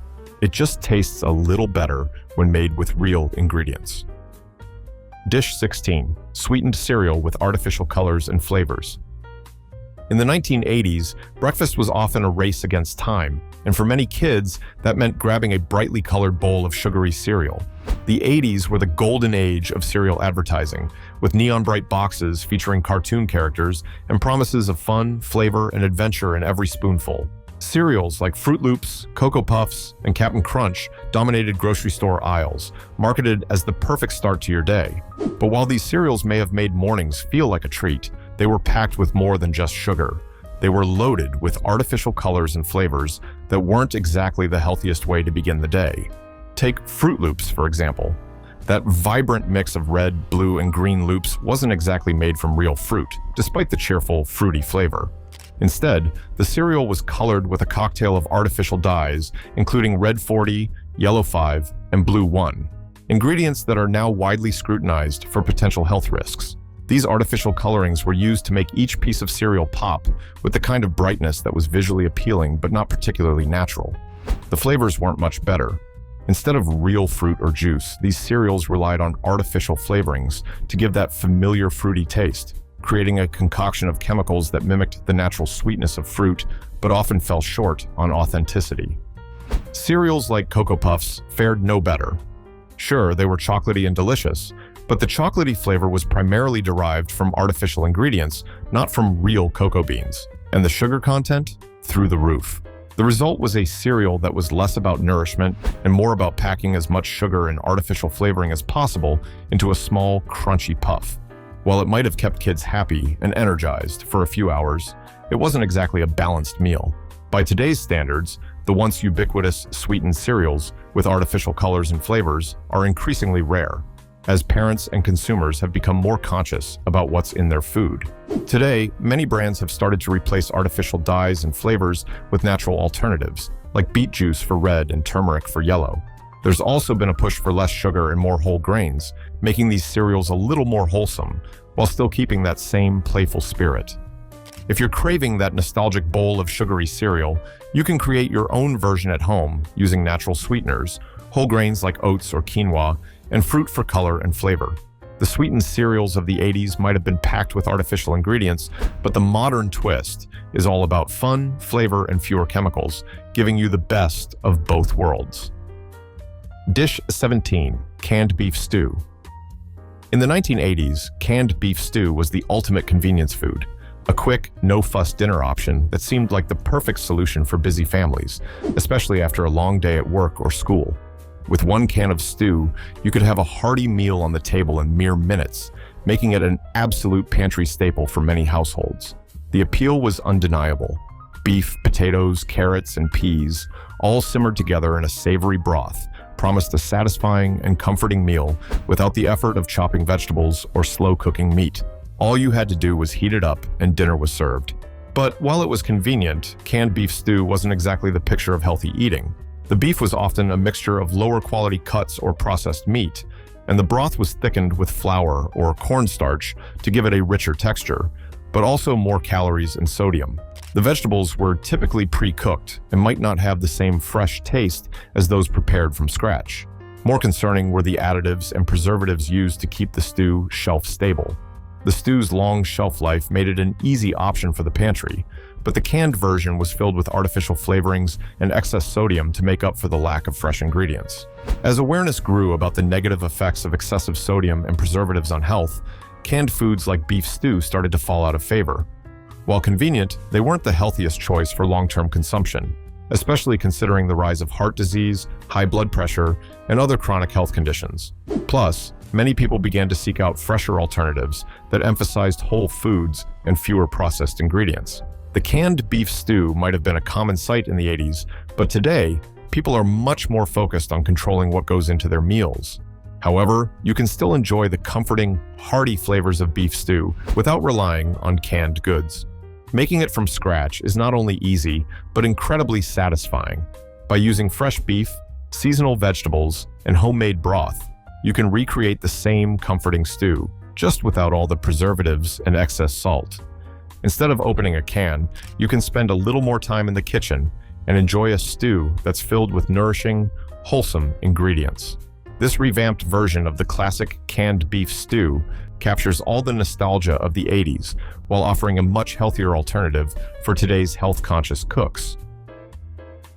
It just tastes a little better when made with real ingredients. Dish 16. Sweetened cereal with artificial colors and flavors. In the 1980s, breakfast was often a race against time, and for many kids, that meant grabbing a brightly colored bowl of sugary cereal. The 80s were the golden age of cereal advertising, with neon-bright boxes featuring cartoon characters and promises of fun, flavor, and adventure in every spoonful. Cereals like Fruit Loops, Cocoa Puffs, and Cap'n Crunch dominated grocery store aisles, marketed as the perfect start to your day. But while these cereals may have made mornings feel like a treat, they were packed with more than just sugar. They were loaded with artificial colors and flavors that weren't exactly the healthiest way to begin the day. Take Fruit Loops, for example. That vibrant mix of red, blue, and green loops wasn't exactly made from real fruit, despite the cheerful, fruity flavor. Instead, the cereal was colored with a cocktail of artificial dyes, including red 40, yellow 5, and blue 1, ingredients that are now widely scrutinized for potential health risks. These artificial colorings were used to make each piece of cereal pop with the kind of brightness that was visually appealing but not particularly natural. The flavors weren't much better. Instead of real fruit or juice, these cereals relied on artificial flavorings to give that familiar fruity taste, creating a concoction of chemicals that mimicked the natural sweetness of fruit but often fell short on authenticity. Cereals like Cocoa Puffs fared no better. Sure, they were chocolatey and delicious, but the chocolatey flavor was primarily derived from artificial ingredients, not from real cocoa beans, and the sugar content through the roof. The result was a cereal that was less about nourishment and more about packing as much sugar and artificial flavoring as possible into a small, crunchy puff. While it might have kept kids happy and energized for a few hours, it wasn't exactly a balanced meal. By today's standards, the once ubiquitous sweetened cereals with artificial colors and flavors are increasingly rare. as parents and consumers have become more conscious about what's in their food. Today, many brands have started to replace artificial dyes and flavors with natural alternatives, like beet juice for red and turmeric for yellow. There's also been a push for less sugar and more whole grains, making these cereals a little more wholesome, while still keeping that same playful spirit. If you're craving that nostalgic bowl of sugary cereal, you can create your own version at home using natural sweeteners, whole grains like oats or quinoa, and fruit for color and flavor. The sweetened cereals of the 80s might have been packed with artificial ingredients, but the modern twist is all about fun, flavor, and fewer chemicals, giving you the best of both worlds. Dish 17, canned beef stew. In the 1980s, canned beef stew was the ultimate convenience food, a quick, no-fuss dinner option that seemed like the perfect solution for busy families, especially after a long day at work or school. With one can of stew, you could have a hearty meal on the table in mere minutes, making it an absolute pantry staple for many households. The appeal was undeniable. Beef, potatoes, carrots, and peas, all simmered together in a savory broth, promised a satisfying and comforting meal without the effort of chopping vegetables or slow-cooking meat. All you had to do was heat it up and dinner was served. But while it was convenient, canned beef stew wasn't exactly the picture of healthy eating. The beef was often a mixture of lower quality cuts or processed meat, and the broth was thickened with flour or cornstarch to give it a richer texture, but also more calories and sodium. The vegetables were typically pre-cooked and might not have the same fresh taste as those prepared from scratch. More concerning were the additives and preservatives used to keep the stew shelf-stable. The stew's long shelf life made it an easy option for the pantry, but the canned version was filled with artificial flavorings and excess sodium to make up for the lack of fresh ingredients. As awareness grew about the negative effects of excessive sodium and preservatives on health, canned foods like beef stew started to fall out of favor. While convenient, they weren't the healthiest choice for long-term consumption, especially considering the rise of heart disease, high blood pressure, and other chronic health conditions. Plus, many people began to seek out fresher alternatives that emphasized whole foods and fewer processed ingredients. The canned beef stew might have been a common sight in the 80s, but today, people are much more focused on controlling what goes into their meals. However, you can still enjoy the comforting, hearty flavors of beef stew without relying on canned goods. Making it from scratch is not only easy, but incredibly satisfying. By using fresh beef, seasonal vegetables, and homemade broth, you can recreate the same comforting stew, just without all the preservatives and excess salt. Instead of opening a can, you can spend a little more time in the kitchen and enjoy a stew that's filled with nourishing, wholesome ingredients. This revamped version of the classic canned beef stew captures all the nostalgia of the 80s while offering a much healthier alternative for today's health-conscious cooks.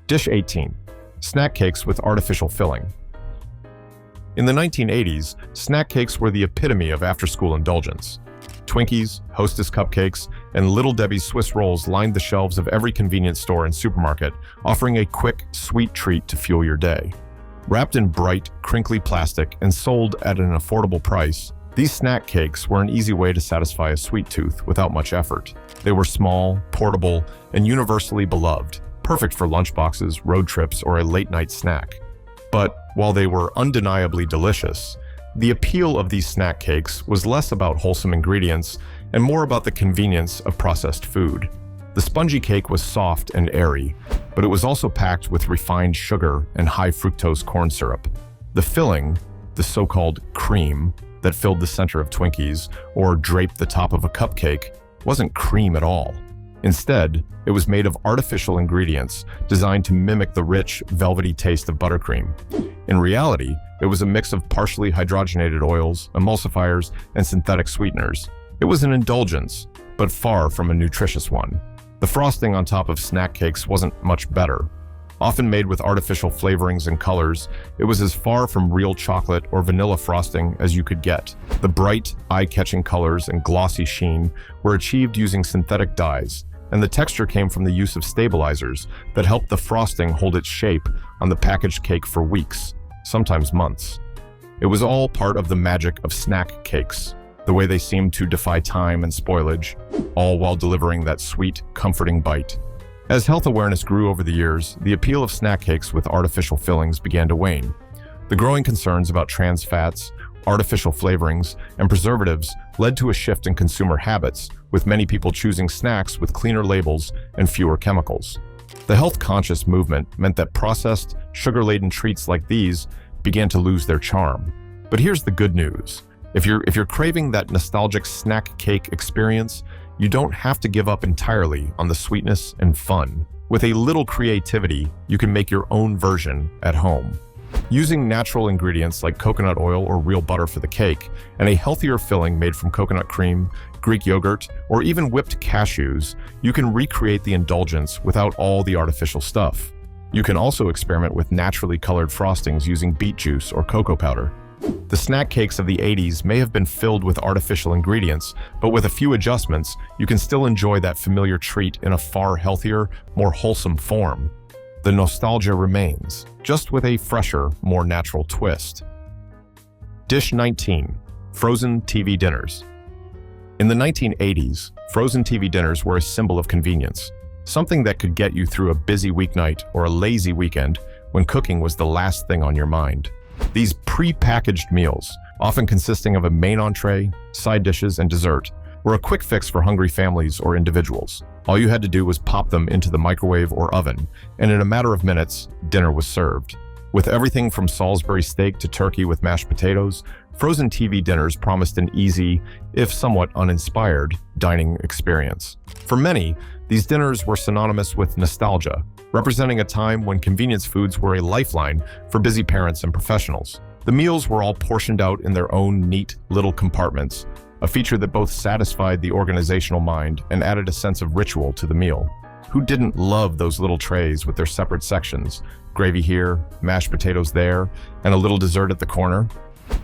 Dish 18, snack cakes with artificial filling. In the 1980s, snack cakes were the epitome of after-school indulgence. Twinkies, Hostess cupcakes, and Little Debbie's Swiss rolls lined the shelves of every convenience store and supermarket, offering a quick, sweet treat to fuel your day. Wrapped in bright, crinkly plastic and sold at an affordable price, these snack cakes were an easy way to satisfy a sweet tooth without much effort. They were small, portable, and universally beloved, perfect for lunchboxes, road trips, or a late-night snack. But while they were undeniably delicious, the appeal of these snack cakes was less about wholesome ingredients and more about the convenience of processed food. The spongy cake was soft and airy, but it was also packed with refined sugar and high fructose corn syrup. The filling, the so-called cream that filled the center of Twinkies or draped the top of a cupcake, wasn't cream at all. Instead, it was made of artificial ingredients designed to mimic the rich, velvety taste of buttercream. In reality, it was a mix of partially hydrogenated oils, emulsifiers, and synthetic sweeteners. It was an indulgence, but far from a nutritious one. The frosting on top of snack cakes wasn't much better. Often made with artificial flavorings and colors, it was as far from real chocolate or vanilla frosting as you could get. The bright, eye-catching colors and glossy sheen were achieved using synthetic dyes, and the texture came from the use of stabilizers that helped the frosting hold its shape on the packaged cake for weeks, sometimes months. It was all part of the magic of snack cakes, the way they seemed to defy time and spoilage, all while delivering that sweet, comforting bite. As health awareness grew over the years, the appeal of snack cakes with artificial fillings began to wane. The growing concerns about trans fats artificial flavorings, and preservatives led to a shift in consumer habits, with many people choosing snacks with cleaner labels and fewer chemicals. The health-conscious movement meant that processed, sugar-laden treats like these began to lose their charm. But here's the good news. If you're craving that nostalgic snack cake experience, you don't have to give up entirely on the sweetness and fun. With a little creativity, you can make your own version at home. Using natural ingredients like coconut oil or real butter for the cake, and a healthier filling made from coconut cream, Greek yogurt, or even whipped cashews, you can recreate the indulgence without all the artificial stuff. You can also experiment with naturally colored frostings using beet juice or cocoa powder. The snack cakes of the 80s may have been filled with artificial ingredients, but with a few adjustments, you can still enjoy that familiar treat in a far healthier, more wholesome form. The nostalgia remains, just with a fresher, more natural twist. Dish 19. Frozen TV dinners. In the 1980s, frozen TV dinners were a symbol of convenience, something that could get you through a busy weeknight or a lazy weekend when cooking was the last thing on your mind. These pre-packaged meals, often consisting of a main entree, side dishes, and dessert, were a quick fix for hungry families or individuals. All you had to do was pop them into the microwave or oven, and in a matter of minutes, dinner was served. With everything from Salisbury steak to turkey with mashed potatoes, frozen TV dinners promised an easy, if somewhat uninspired, dining experience. For many, these dinners were synonymous with nostalgia, representing a time when convenience foods were a lifeline for busy parents and professionals. The meals were all portioned out in their own neat little compartments, a feature that both satisfied the organizational mind and added a sense of ritual to the meal. Who didn't love those little trays with their separate sections, gravy here, mashed potatoes there, and a little dessert at the corner?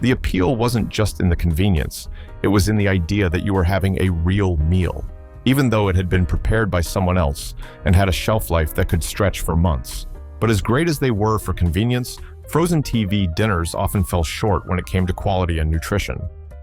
The appeal wasn't just in the convenience, it was in the idea that you were having a real meal, even though it had been prepared by someone else and had a shelf life that could stretch for months. But as great as they were for convenience, frozen TV dinners often fell short when it came to quality and nutrition.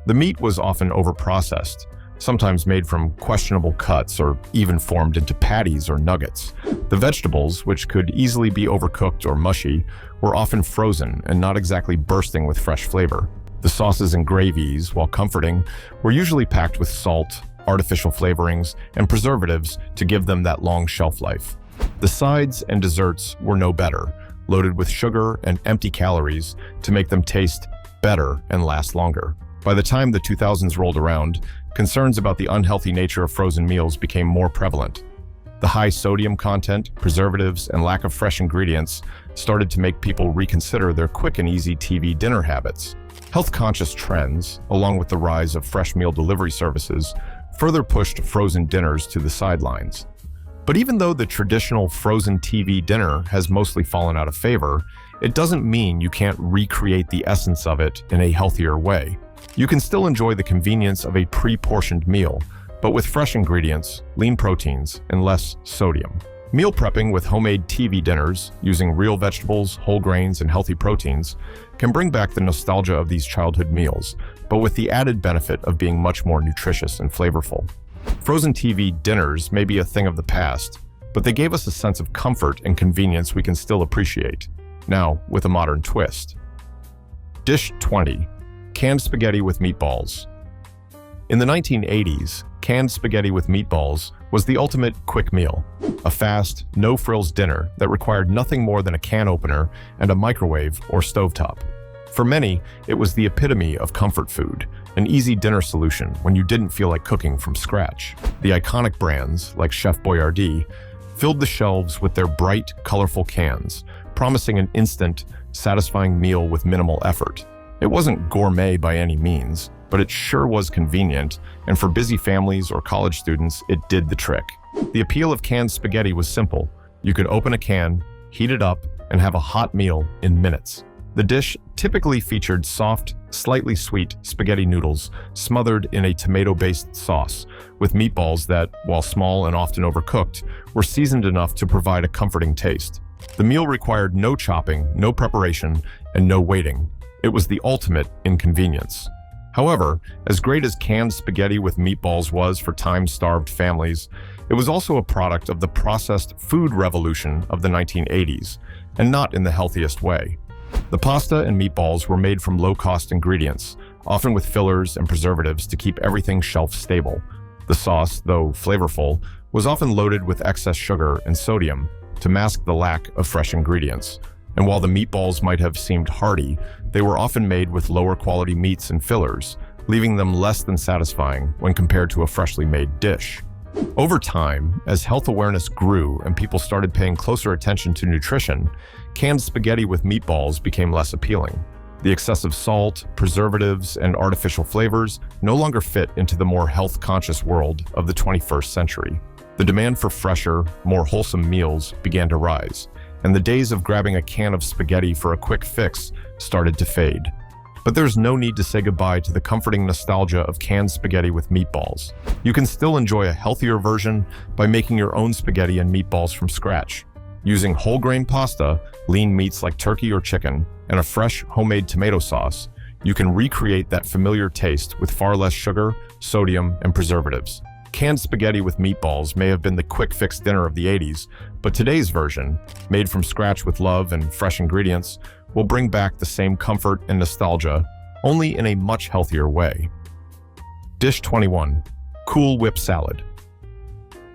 The meat was often overprocessed, sometimes made from questionable cuts or even formed into patties or nuggets. The vegetables, which could easily be overcooked or mushy, were often frozen and not exactly bursting with fresh flavor. The sauces and gravies, while comforting, were usually packed with salt, artificial flavorings, and preservatives to give them that long shelf life. The sides and desserts were no better, loaded with sugar and empty calories to make them taste better and last longer. By the time the 2000s rolled around, concerns about the unhealthy nature of frozen meals became more prevalent. The high sodium content, preservatives, and lack of fresh ingredients started to make people reconsider their quick and easy TV dinner habits. Health-conscious trends, along with the rise of fresh meal delivery services, further pushed frozen dinners to the sidelines. But even though the traditional frozen TV dinner has mostly fallen out of favor, it doesn't mean you can't recreate the essence of it in a healthier way. You can still enjoy the convenience of a pre-portioned meal, but with fresh ingredients, lean proteins, and less sodium. Meal prepping with homemade TV dinners, using real vegetables, whole grains, and healthy proteins, can bring back the nostalgia of these childhood meals, but with the added benefit of being much more nutritious and flavorful. Frozen TV dinners may be a thing of the past, but they gave us a sense of comfort and convenience we can still appreciate, now with a modern twist. Dish 20. Canned spaghetti with meatballs. In the 1980s, canned spaghetti with meatballs was the ultimate quick meal, a fast, no-frills dinner that required nothing more than a can opener and a microwave or stovetop. For many, it was the epitome of comfort food, an easy dinner solution when you didn't feel like cooking from scratch. The iconic brands, like Chef Boyardee, filled the shelves with their bright, colorful cans, promising an instant, satisfying meal with minimal effort. It wasn't gourmet by any means, but it sure was convenient, and for busy families or college students, it did the trick. The appeal of canned spaghetti was simple. You could open a can, heat it up, and have a hot meal in minutes. The dish typically featured soft, slightly sweet spaghetti noodles smothered in a tomato-based sauce, with meatballs that, while small and often overcooked, were seasoned enough to provide a comforting taste. The meal required no chopping, no preparation, and no waiting. It was the ultimate inconvenience. However, as great as canned spaghetti with meatballs was for time-starved families, it was also a product of the processed food revolution of the 1980s, and not in the healthiest way. The pasta and meatballs were made from low-cost ingredients, often with fillers and preservatives to keep everything shelf-stable. The sauce, though flavorful, was often loaded with excess sugar and sodium to mask the lack of fresh ingredients. And while the meatballs might have seemed hearty, they were often made with lower-quality meats and fillers, leaving them less than satisfying when compared to a freshly made dish. Over time, as health awareness grew and people started paying closer attention to nutrition, canned spaghetti with meatballs became less appealing. The excessive salt, preservatives, and artificial flavors no longer fit into the more health-conscious world of the 21st century. The demand for fresher, more wholesome meals began to rise, and the days of grabbing a can of spaghetti for a quick fix started to fade. But there's no need to say goodbye to the comforting nostalgia of canned spaghetti with meatballs. You can still enjoy a healthier version by making your own spaghetti and meatballs from scratch. Using whole grain pasta, lean meats like turkey or chicken, and a fresh homemade tomato sauce, you can recreate that familiar taste with far less sugar, sodium, and preservatives. Canned spaghetti with meatballs may have been the quick fix dinner of the 80s, but today's version, made from scratch with love and fresh ingredients, will bring back the same comfort and nostalgia, only in a much healthier way. Dish 21. Cool Whip Salad.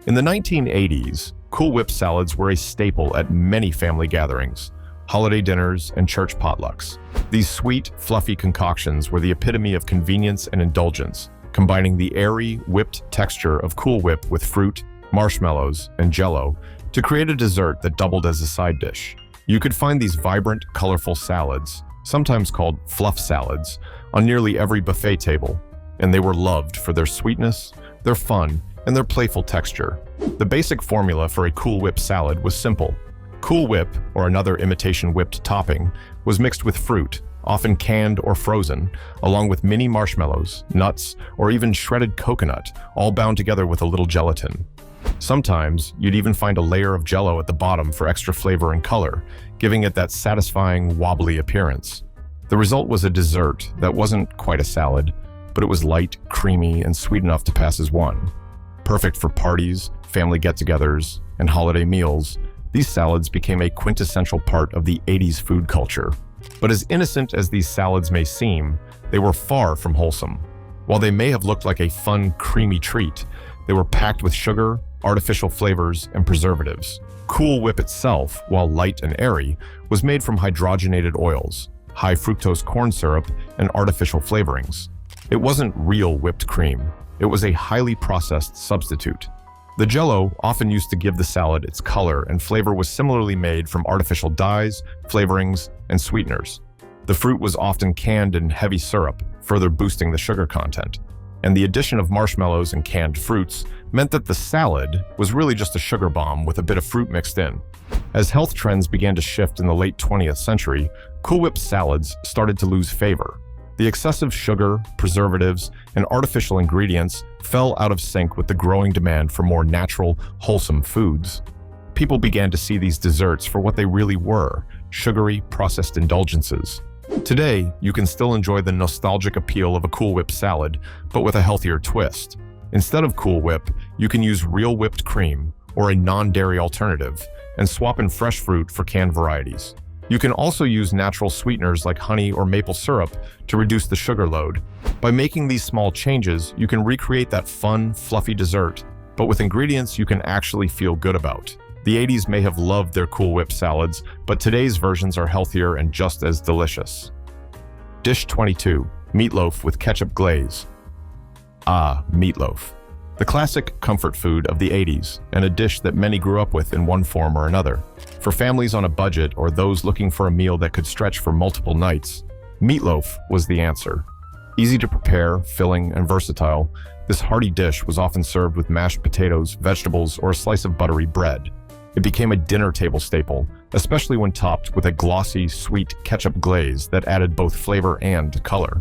In the 1980s, Cool Whip salads were a staple at many family gatherings, holiday dinners, and church potlucks. These sweet, fluffy concoctions were the epitome of convenience and indulgence, combining the airy, whipped texture of Cool Whip with fruit, marshmallows, and Jell-O to create a dessert that doubled as a side dish. You could find these vibrant, colorful salads, sometimes called fluff salads, on nearly every buffet table, and they were loved for their sweetness, their fun, and their playful texture. The basic formula for a Cool Whip salad was simple. Cool Whip, or another imitation whipped topping, was mixed with fruit, often canned or frozen, along with mini marshmallows, nuts, or even shredded coconut, all bound together with a little gelatin. Sometimes, you'd even find a layer of Jell-O at the bottom for extra flavor and color, giving it that satisfying, wobbly appearance. The result was a dessert that wasn't quite a salad, but it was light, creamy, and sweet enough to pass as one. Perfect for parties, family get-togethers, and holiday meals, these salads became a quintessential part of the 80s food culture. But as innocent as these salads may seem, they were far from wholesome. While they may have looked like a fun, creamy treat, they were packed with sugar, artificial flavors, and preservatives. Cool Whip itself, while light and airy, was made from hydrogenated oils, high fructose corn syrup, and artificial flavorings. It wasn't real whipped cream. It was a highly processed substitute. The Jell-O, often used to give the salad its color and flavor, was similarly made from artificial dyes, flavorings, and sweeteners. The fruit was often canned in heavy syrup, further boosting the sugar content. And the addition of marshmallows and canned fruits meant that the salad was really just a sugar bomb with a bit of fruit mixed in. As health trends began to shift in the late 20th century, Cool Whip salads started to lose favor. The excessive sugar, preservatives, and artificial ingredients fell out of sync with the growing demand for more natural, wholesome foods. People began to see these desserts for what they really were: sugary, processed indulgences. Today, you can still enjoy the nostalgic appeal of a Cool Whip salad, but with a healthier twist. Instead of Cool Whip, you can use real whipped cream or a non-dairy alternative and swap in fresh fruit for canned varieties. You can also use natural sweeteners like honey or maple syrup to reduce the sugar load. By making these small changes, you can recreate that fun, fluffy dessert, but with ingredients you can actually feel good about. The 80s may have loved their Cool Whip salads, but today's versions are healthier and just as delicious. Dish 22. Meatloaf with ketchup glaze. Ah, meatloaf. The classic comfort food of the 80s, and a dish that many grew up with in one form or another. For families on a budget or those looking for a meal that could stretch for multiple nights, meatloaf was the answer. Easy to prepare, filling, and versatile, this hearty dish was often served with mashed potatoes, vegetables, or a slice of buttery bread. It became a dinner table staple, especially when topped with a glossy, sweet ketchup glaze that added both flavor and color.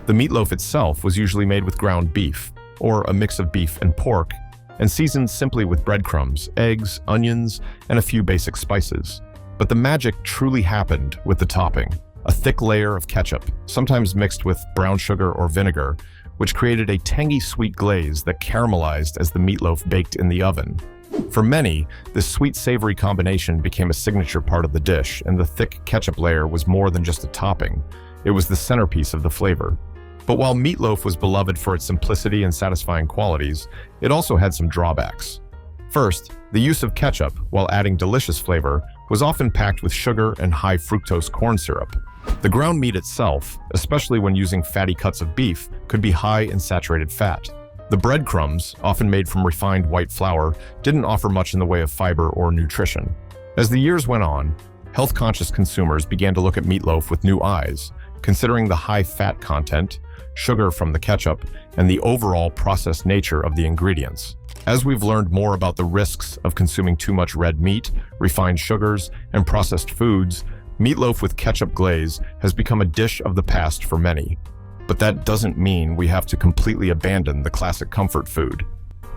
The meatloaf itself was usually made with ground beef, or a mix of beef and pork, and seasoned simply with breadcrumbs, eggs, onions, and a few basic spices. But the magic truly happened with the topping, a thick layer of ketchup, sometimes mixed with brown sugar or vinegar, which created a tangy sweet glaze that caramelized as the meatloaf baked in the oven. For many, this sweet-savory combination became a signature part of the dish, and the thick ketchup layer was more than just a topping. It was the centerpiece of the flavor. But while meatloaf was beloved for its simplicity and satisfying qualities, it also had some drawbacks. First, the use of ketchup, while adding delicious flavor, was often packed with sugar and high fructose corn syrup. The ground meat itself, especially when using fatty cuts of beef, could be high in saturated fat. The breadcrumbs, often made from refined white flour, didn't offer much in the way of fiber or nutrition. As the years went on, health-conscious consumers began to look at meatloaf with new eyes, considering the high fat content, sugar from the ketchup, and the overall processed nature of the ingredients. As we've learned more about the risks of consuming too much red meat, refined sugars, and processed foods, meatloaf with ketchup glaze has become a dish of the past for many. But that doesn't mean we have to completely abandon the classic comfort food.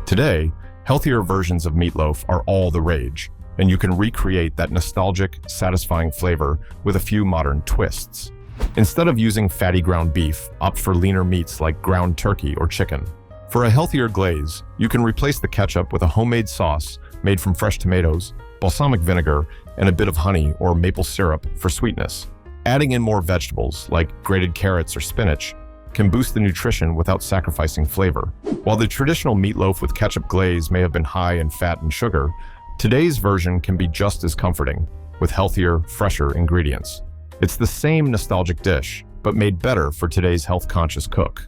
Today, healthier versions of meatloaf are all the rage, and you can recreate that nostalgic, satisfying flavor with a few modern twists. Instead of using fatty ground beef, opt for leaner meats like ground turkey or chicken. For a healthier glaze, you can replace the ketchup with a homemade sauce made from fresh tomatoes, balsamic vinegar, and a bit of honey or maple syrup for sweetness. Adding in more vegetables, like grated carrots or spinach, can boost the nutrition without sacrificing flavor. While the traditional meatloaf with ketchup glaze may have been high in fat and sugar, today's version can be just as comforting, with healthier, fresher ingredients. It's the same nostalgic dish, but made better for today's health-conscious cook.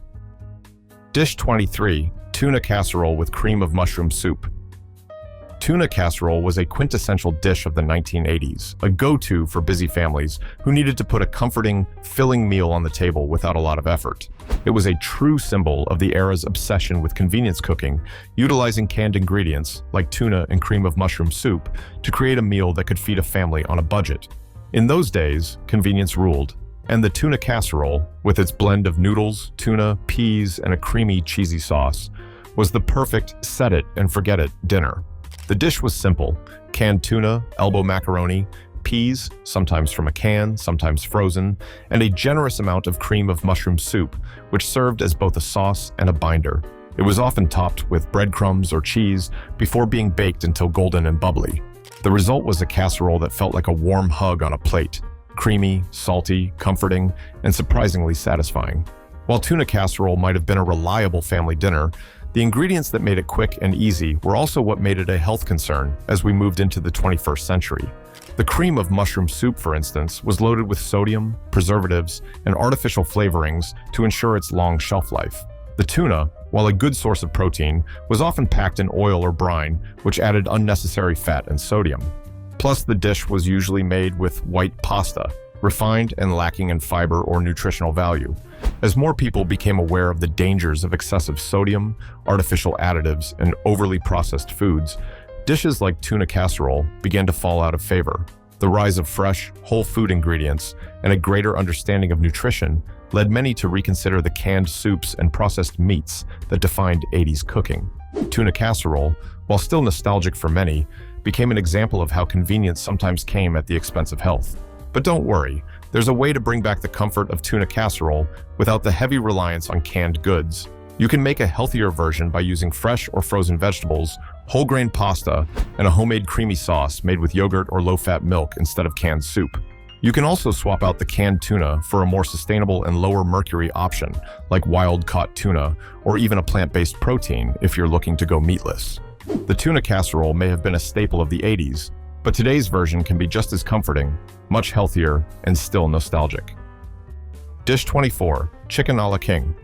Dish 23, tuna casserole with cream of mushroom soup. Tuna casserole was a quintessential dish of the 1980s, a go-to for busy families who needed to put a comforting, filling meal on the table without a lot of effort. It was a true symbol of the era's obsession with convenience cooking, utilizing canned ingredients, like tuna and cream of mushroom soup, to create a meal that could feed a family on a budget. In those days, convenience ruled, and the tuna casserole, with its blend of noodles, tuna, peas, and a creamy, cheesy sauce, was the perfect set-it-and-forget-it dinner. The dish was simple: canned tuna, elbow macaroni, peas, sometimes from a can, sometimes frozen, and a generous amount of cream of mushroom soup, which served as both a sauce and a binder. It was often topped with breadcrumbs or cheese before being baked until golden and bubbly. The result was a casserole that felt like a warm hug on a plate, creamy, salty, comforting, and surprisingly satisfying. While tuna casserole might have been a reliable family dinner, the ingredients that made it quick and easy were also what made it a health concern as we moved into the 21st century. The cream of mushroom soup, for instance, was loaded with sodium, preservatives, and artificial flavorings to ensure its long shelf life. The tuna, while a good source of protein, was often packed in oil or brine, which added unnecessary fat and sodium. Plus, the dish was usually made with white pasta, refined and lacking in fiber or nutritional value. As more people became aware of the dangers of excessive sodium, artificial additives, and overly processed foods, dishes like tuna casserole began to fall out of favor. The rise of fresh, whole food ingredients and a greater understanding of nutrition led many to reconsider the canned soups and processed meats that defined 80s cooking. Tuna casserole, while still nostalgic for many, became an example of how convenience sometimes came at the expense of health. But don't worry, there's a way to bring back the comfort of tuna casserole without the heavy reliance on canned goods. You can make a healthier version by using fresh or frozen vegetables, whole grain pasta, and a homemade creamy sauce made with yogurt or low-fat milk instead of canned soup. You can also swap out the canned tuna for a more sustainable and lower mercury option, like wild-caught tuna, or even a plant-based protein if you're looking to go meatless. The tuna casserole may have been a staple of the 80s, but today's version can be just as comforting, much healthier, and still nostalgic. Dish 24, chicken a la king.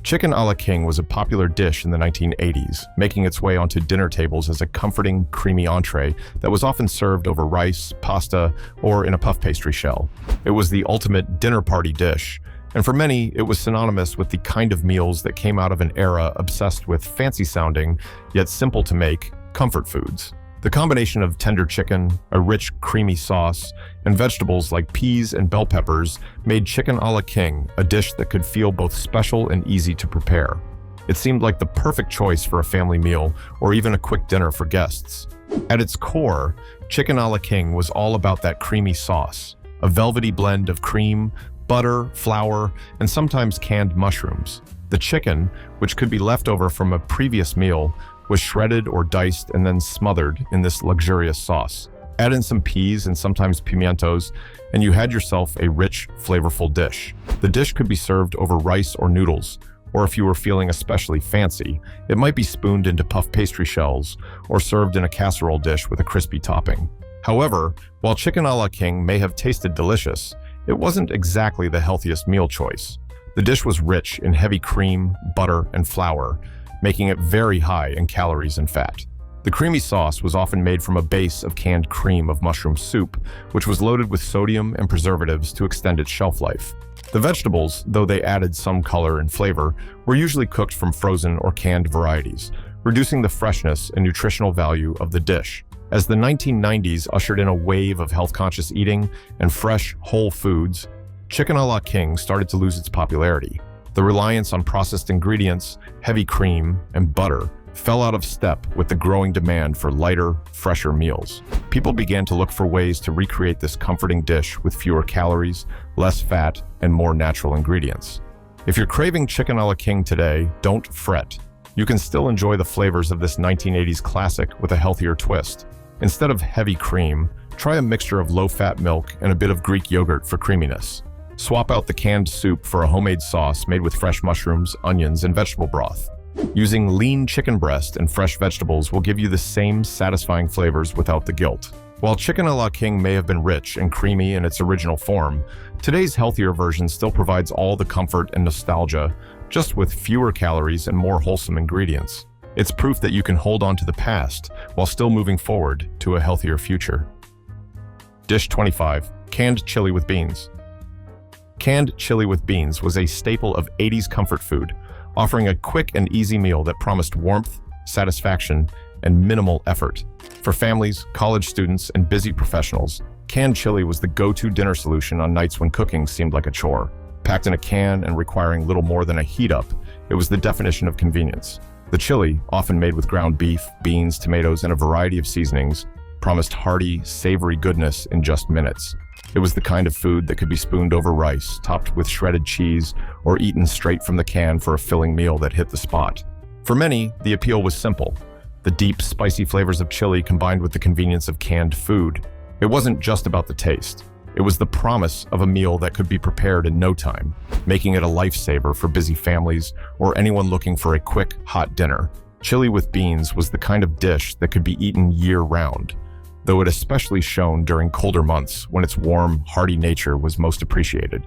Chicken a la king was a popular dish in the 1980s, making its way onto dinner tables as a comforting, creamy entree that was often served over rice, pasta, or in a puff pastry shell. It was the ultimate dinner party dish, and for many, it was synonymous with the kind of meals that came out of an era obsessed with fancy-sounding, yet simple-to-make, comfort foods. The combination of tender chicken, a rich, creamy sauce, and vegetables like peas and bell peppers made chicken a la king a dish that could feel both special and easy to prepare. It seemed like the perfect choice for a family meal or even a quick dinner for guests. At its core, chicken a la king was all about that creamy sauce, a velvety blend of cream, butter, flour, and sometimes canned mushrooms. The chicken, which could be left over from a previous meal, was shredded or diced and then smothered in this luxurious sauce. Add in some peas and sometimes pimientos, and you had yourself a rich, flavorful dish. The dish could be served over rice or noodles, or if you were feeling especially fancy, it might be spooned into puff pastry shells or served in a casserole dish with a crispy topping. However, while chicken a la king may have tasted delicious, it wasn't exactly the healthiest meal choice. The dish was rich in heavy cream, butter, and flour, making it very high in calories and fat. The creamy sauce was often made from a base of canned cream of mushroom soup, which was loaded with sodium and preservatives to extend its shelf life. The vegetables, though they added some color and flavor, were usually cooked from frozen or canned varieties, reducing the freshness and nutritional value of the dish. As the 1990s ushered in a wave of health-conscious eating and fresh, whole foods, chicken a la king started to lose its popularity. The reliance on processed ingredients, heavy cream, and butter fell out of step with the growing demand for lighter, fresher meals. People began to look for ways to recreate this comforting dish with fewer calories, less fat, and more natural ingredients. If you're craving chicken a la king today, don't fret. You can still enjoy the flavors of this 1980s classic with a healthier twist. Instead of heavy cream, try a mixture of low-fat milk and a bit of Greek yogurt for creaminess. Swap out the canned soup for a homemade sauce made with fresh mushrooms, onions, and vegetable broth. Using lean chicken breast and fresh vegetables will give you the same satisfying flavors without the guilt. While chicken a la king may have been rich and creamy in its original form, today's healthier version still provides all the comfort and nostalgia, just with fewer calories and more wholesome ingredients. It's proof that you can hold on to the past while still moving forward to a healthier future. Dish 25. Canned chili with beans. Canned chili with beans was a staple of 80s comfort food, offering a quick and easy meal that promised warmth, satisfaction, and minimal effort. For families, college students, and busy professionals, canned chili was the go-to dinner solution on nights when cooking seemed like a chore. Packed in a can and requiring little more than a heat-up, it was the definition of convenience. The chili, often made with ground beef, beans, tomatoes, and a variety of seasonings, promised hearty, savory goodness in just minutes. It was the kind of food that could be spooned over rice, topped with shredded cheese, or eaten straight from the can for a filling meal that hit the spot. For many, the appeal was simple. The deep, spicy flavors of chili combined with the convenience of canned food. It wasn't just about the taste. It was the promise of a meal that could be prepared in no time, making it a lifesaver for busy families or anyone looking for a quick, hot dinner. Chili with beans was the kind of dish that could be eaten year-round, though it especially shone during colder months when its warm, hearty nature was most appreciated.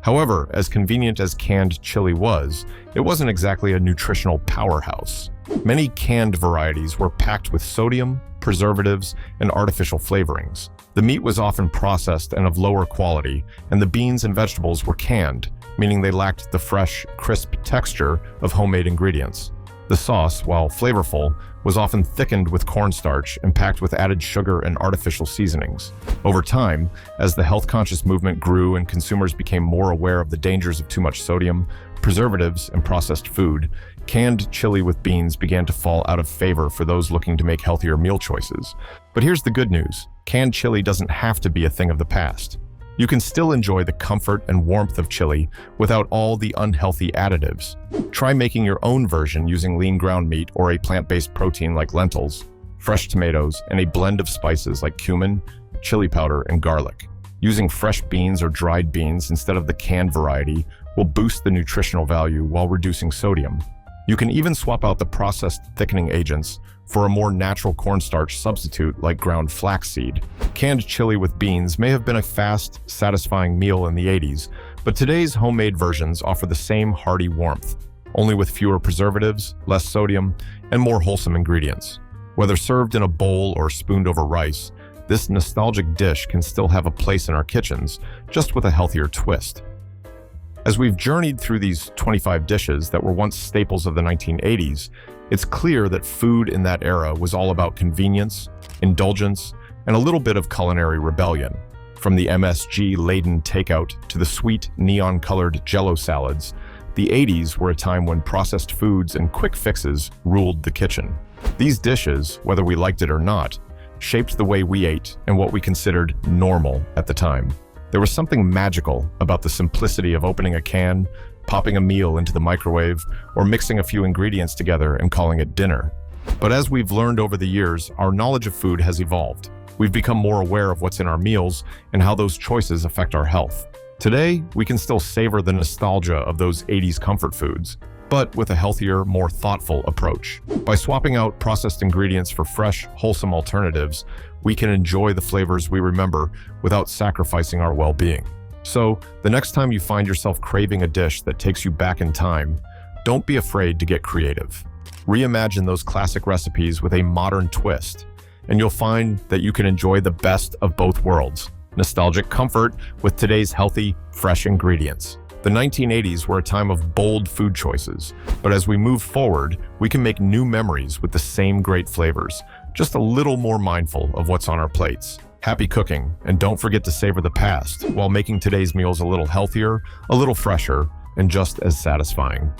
However, as convenient as canned chili was, it wasn't exactly a nutritional powerhouse. Many canned varieties were packed with sodium, preservatives, and artificial flavorings. The meat was often processed and of lower quality, and the beans and vegetables were canned, meaning they lacked the fresh, crisp texture of homemade ingredients. The sauce, while flavorful, was often thickened with cornstarch and packed with added sugar and artificial seasonings. Over time, as the health-conscious movement grew and consumers became more aware of the dangers of too much sodium, preservatives, and processed food, canned chili with beans began to fall out of favor for those looking to make healthier meal choices. But here's the good news. Canned chili doesn't have to be a thing of the past. You can still enjoy the comfort and warmth of chili without all the unhealthy additives. Try making your own version using lean ground meat or a plant-based protein like lentils, fresh tomatoes, and a blend of spices like cumin, chili powder, and garlic. Using fresh beans or dried beans instead of the canned variety will boost the nutritional value while reducing sodium. You can even swap out the processed thickening agents for a more natural cornstarch substitute like ground flaxseed. Canned chili with beans may have been a fast, satisfying meal in the 80s, but today's homemade versions offer the same hearty warmth, only with fewer preservatives, less sodium, and more wholesome ingredients. Whether served in a bowl or spooned over rice, this nostalgic dish can still have a place in our kitchens, just with a healthier twist. As we've journeyed through these 25 dishes that were once staples of the 1980s, it's clear that food in that era was all about convenience, indulgence, and a little bit of culinary rebellion. From the MSG-laden takeout to the sweet, neon-colored Jell-O salads, the 80s were a time when processed foods and quick fixes ruled the kitchen. These dishes, whether we liked it or not, shaped the way we ate and what we considered normal at the time. There was something magical about the simplicity of opening a can, popping a meal into the microwave, or mixing a few ingredients together and calling it dinner. But as we've learned over the years, our knowledge of food has evolved. We've become more aware of what's in our meals and how those choices affect our health. Today, we can still savor the nostalgia of those 80s comfort foods, but with a healthier, more thoughtful approach. By swapping out processed ingredients for fresh, wholesome alternatives, we can enjoy the flavors we remember without sacrificing our well-being. So, the next time you find yourself craving a dish that takes you back in time, don't be afraid to get creative. Reimagine those classic recipes with a modern twist, and you'll find that you can enjoy the best of both worlds. Nostalgic comfort with today's healthy, fresh ingredients. The 1980s were a time of bold food choices, but as we move forward, we can make new memories with the same great flavors, just a little more mindful of what's on our plates. Happy cooking, and don't forget to savor the past while making today's meals a little healthier, a little fresher, and just as satisfying.